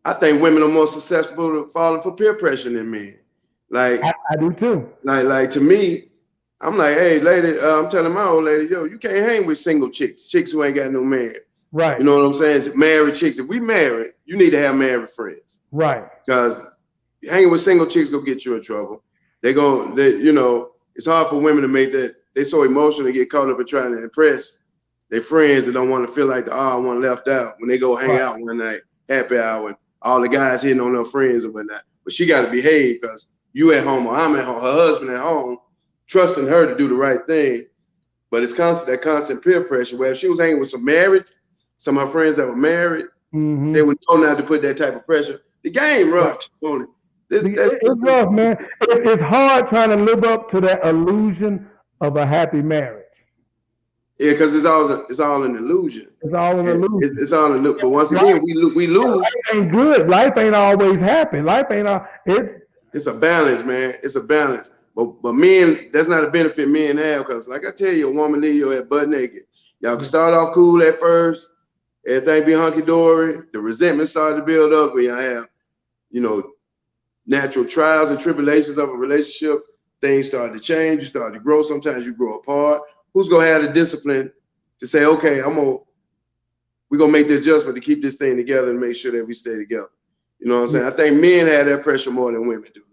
I think women are more susceptible to falling for peer pressure than men. Like, I do too. like to me, I'm like, hey, lady, I'm telling my old lady, yo, you can't hang with single chicks who ain't got no man. Right. You know what I'm saying? It's married chicks. If we married, you need to have married friends. Right. Because hanging with single chicks gonna get you in trouble. It's hard for women to make that. They so emotional and get caught up in trying to impress their friends and don't want to feel like the one left out when they go hang out one night, happy hour, and all the guys hitting on their friends and whatnot. But she got to behave because you at home or I'm at home, her husband at home, trusting her to do the right thing. But it's that constant peer pressure. Where if she was hanging with some of her friends that were married, they would know not to put that type of pressure. The game rough on it. It's rough, man. It's hard trying to live up to that illusion of a happy marriage. Yeah, because it's all an illusion. It's all an illusion. It's all an illusion. But once again, we lose. Life ain't good. Life ain't always happy. Life ain't all. It's a balance, man. It's a balance. But men, that's not a benefit men have because, like I tell you, a woman leave you at butt naked. Y'all can start off cool at first. Everything be hunky dory. The resentment started to build up when y'all have, natural trials and tribulations of a relationship. Things start to change. You start to grow. Sometimes you grow apart. Who's gonna have the discipline to say, okay, we're gonna make the adjustment to keep this thing together and make sure that we stay together. You know what I'm saying? I think men have that pressure more than women do,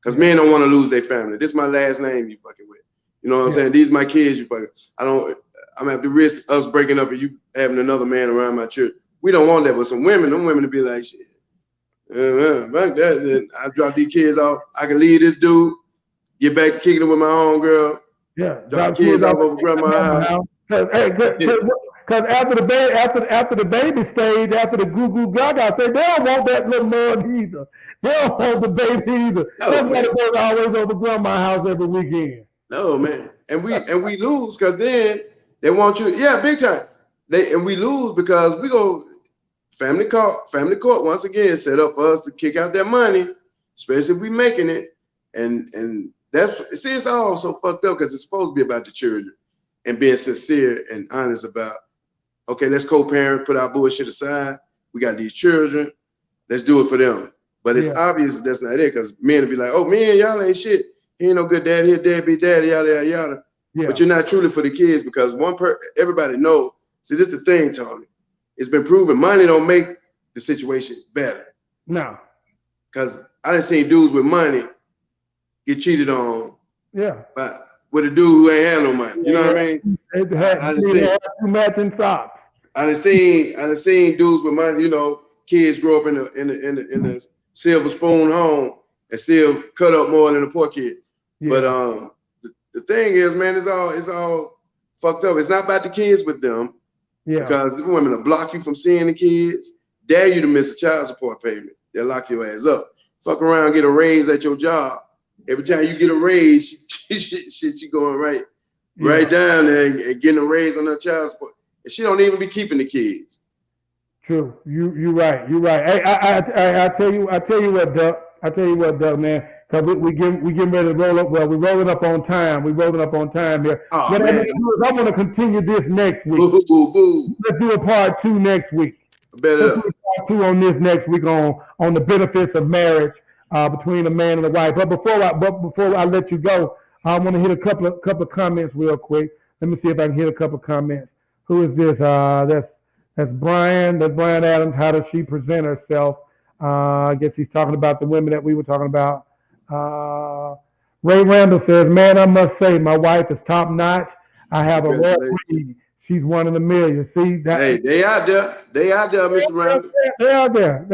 because men don't want to lose their family. This is my last name you fucking with. You know what I'm saying? These are my kids you fucking. I'm gonna have to risk us breaking up and you having another man around my church. We don't want that. But them women to be like, shit. Back that, I drop these kids off. I can leave this dude, get back to kicking it with my homegirl. Yeah, drop the kids off over grandma's house. Because after the baby stage, after the goo goo gaga, they don't want that little mud either. They don't want the baby either. Somebody goes always over grandma's house every weekend. No, man, and we lose because then they want you. Yeah, big time. We lose because we go family court once again set up for us to kick out that money, especially if we making it, and it's all so fucked up because it's supposed to be about the children and being sincere and honest about, okay, let's co-parent, put our bullshit aside. We got these children, let's do it for them. But it's obvious that's not it because men will be like, oh, man, y'all ain't shit. He ain't no good daddy. His dad be daddy, yada, yada, yada. Yeah. But you're not truly for the kids because everybody knows. See, this is the thing, Tony. It's been proven money don't make the situation better. No. Because I done seen dudes with money get cheated on. Yeah. But with a dude who ain't had no money. You know what I mean? I done seen matching socks. I done seen dudes with money, kids grow up in a silver spoon home and still cut up more than a poor kid. Yeah. But the thing is, man, it's all fucked up. It's not about the kids with them. Yeah. Because the women will block you from seeing the kids, dare you to miss a child support payment. They'll lock your ass up. Fuck around, get a raise at your job. Every time you get a raise, she going right down there and getting a raise on her child support. And she don't even be keeping the kids. True. You right. Hey, I tell you what, Doug, man. Because we getting ready to roll up. Well, we're rolling up on time. Here. Oh, what man. I want to continue this next week. Boo. Let's do a part 2 next week. Let's do part 2 on this next week on the benefits of marriage between a man and a wife. But before I let you go, I want to hit a couple of comments real quick. Let me see if I can hit a couple of comments. Who is this? That's Brian. That's Brian Adams. How does she present herself? I guess he's talking about the women that we were talking about. Ray Randall says, man, I must say my wife is top notch. I have a rare breed. She's one in a million. See that? Hey, they out there, Mr. Randall. They out there.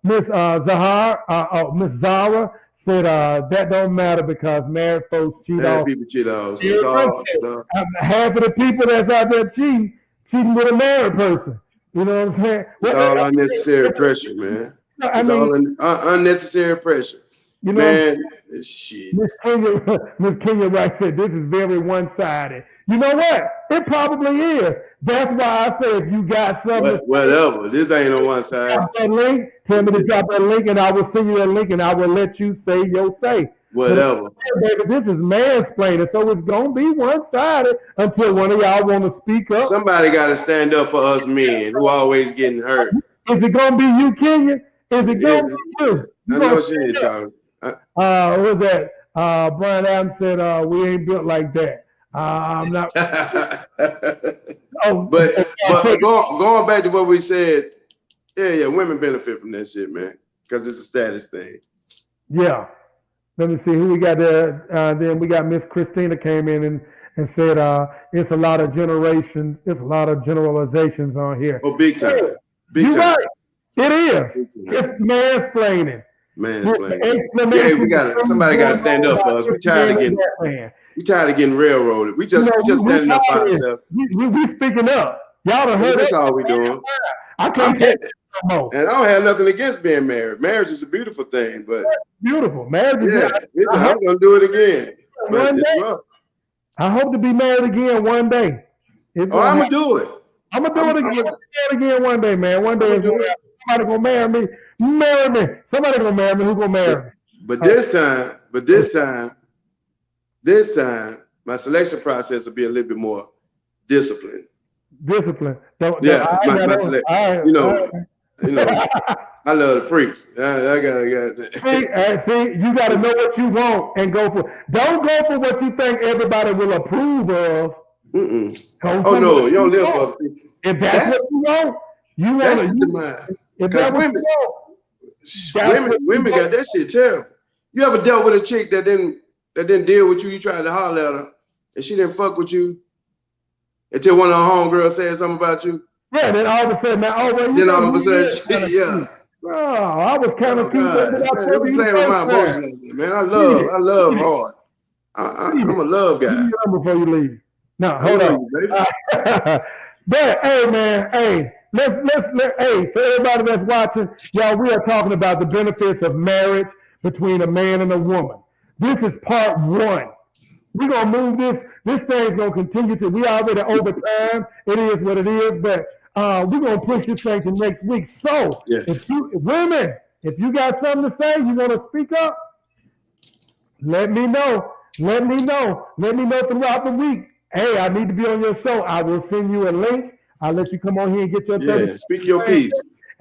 Miss Zara said that don't matter because married folks cheat off. People cheat off. Half of the people that's out there cheating with a married person. You know what I'm saying? It's all unnecessary pressure, man. It's all unnecessary pressure. You know, Man, shit. Miss Kenya Wright said this is very one-sided. You know what? It probably is. That's why I say if you got something, Whatever. This ain't on one side. drop that link. Tell me to drop that link, and I will send you that link, and I will let you say your say. Whatever. But, baby, this is mansplaining, so it's gonna be one-sided until one of y'all want to speak up. Somebody got to stand up for us men who always getting hurt. Is it gonna be you, Kenya? Is it gonna be you? I know she ain't talking. What was that? Brian Adams said, "We ain't built like that." I'm not. but going back to what we said, yeah, women benefit from that shit, man, because it's a status thing. Yeah. Let me see who we got there. Then we got Miss Christina came in and said, "It's a lot of generations. It's a lot of generalizations on here." Oh, big time. Yeah, Big time. Right. It is. It's mansplaining. Yeah, we got somebody got to stand up for us. We tired of getting railroaded. We just standing up for ourselves. We speaking up. Y'all done heard that's all we doing. I can't take it no more. And I don't have nothing against being married. Marriage is a beautiful thing, but beautiful. Marriage is I'm gonna do it again. But it's rough. I hope to be married again one day. I'm gonna do it. I'm gonna do it again. I'm gonna again one day, man. One day somebody gonna marry me. Marry me. Somebody gonna marry me. Who gonna marry me? But this time, my selection process will be a little bit more disciplined. Discipline. My selection. You know, I love the freaks. I got. See, you got to know what you want and go for. Don't go for what you think everybody will approve of. Oh no, you don't live for. If that's what you want, you want that's the mind. Because women got that shit terrible. You ever dealt with a chick that didn't deal with you? You tried to holler at her, and she didn't fuck with you until one of her homegirls said something about you. Yeah, then all of a sudden, all of a sudden, yeah. Oh, I was kind of playing with my emotions, man. I love hard. I'm a love guy. Before you leave, no, hold on, baby. But hey, man, let's for everybody that's watching, y'all, we are talking about the benefits of marriage between a man and a woman. This is part one. We're gonna move this. This thing's gonna continue to. We already over time. It is what it is, but we're gonna push this thing to next week. So, if you got something to say, you want to speak up, let me know. Let me know throughout the week. Hey, I need to be on your show. I will send you a link. I'll let you come on here and get your 30. Speak your piece.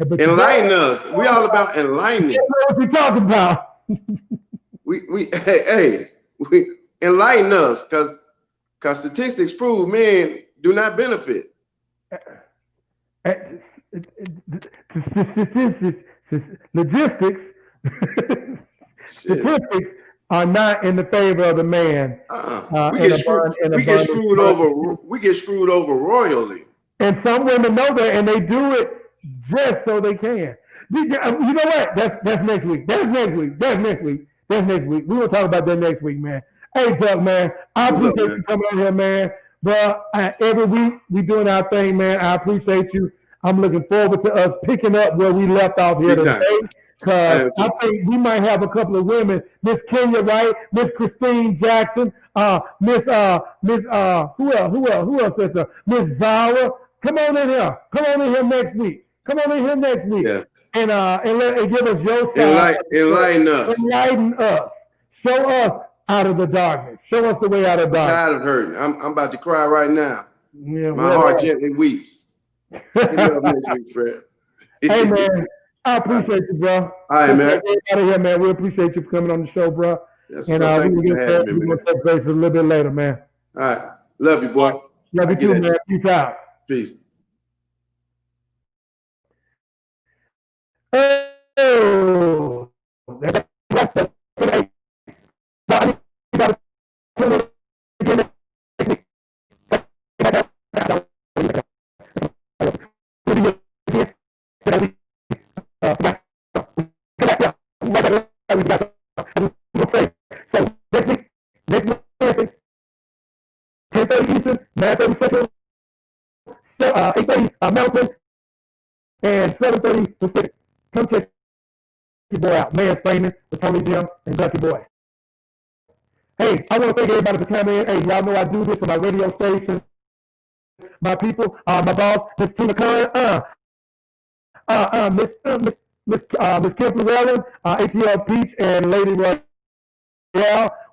Enlighten us. We all about enlightening. What you talking about? we enlighten us, because statistics prove men do not benefit. Statistics are not in the favor of the man. We get screwed over royally. And some women know that, and they do it just so they can. You know what? That's next week. That's next week. We will talk about that next week, man. Hey, Doug, man, I appreciate you coming on here, man. But every week we doing our thing, man. I appreciate you. I'm looking forward to us picking up where we left off here today. Because I think we might have a couple of women, Miss Kenya Wright, Miss Christine Jackson, Miss who else is there? Miss Zara. Come on in here next week. Yeah. And give us your side. Enlighten us. Show us out of the darkness. Show us the way out of darkness. I'm tired of hurting. I'm about to cry right now. Yeah, my heart gently weeps. Next week, Fred. Hey, man. I appreciate you, bro. All right, man. Out of here, man. We appreciate you for coming on the show, bro. Yes, and we're going to touch base a little bit later, man. All right. Love you, boy. Love you too, man. Peace out. Peace. Oh. Mountain, and 7:30 Pacific. Come check your boy out. Mansplainin with Tony Jim and Ducky Boy. Hey, I want to thank everybody for coming in. Hey, y'all know I do this for my radio station, my people, my boss, Miss Tina Khan, Miss Kim Llewellyn, ATL Peach, and Lady Royale.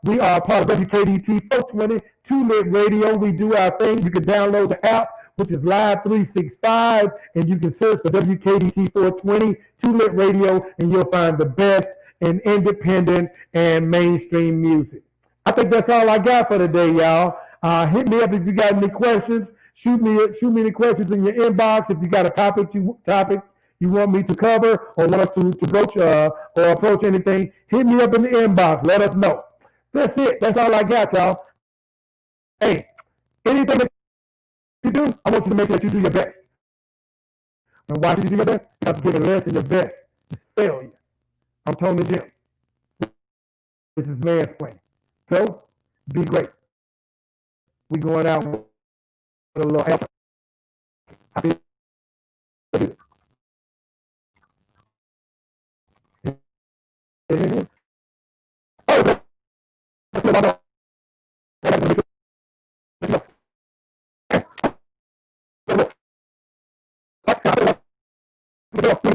We are part of WKDT 420 2-Lit Radio. We do our thing. You can download the app, which is Live 365, and you can search for WKDT 420 2-Lit Radio, and you'll find the best in independent and mainstream music. I think that's all I got for today, y'all. Hit me up if you got any questions. Shoot me any questions in your inbox. If you got a topic you want me to cover or want us to broach or approach anything, hit me up in the inbox. Let us know. That's it. That's all I got, y'all. Hey, anything that you do, I want you to make sure that you do your best. And why should you do your best? You have to give it less than your best. It's failure. I'm Tony Jim. This is Mansplainin. So, be great. We going out with a little help. Oh,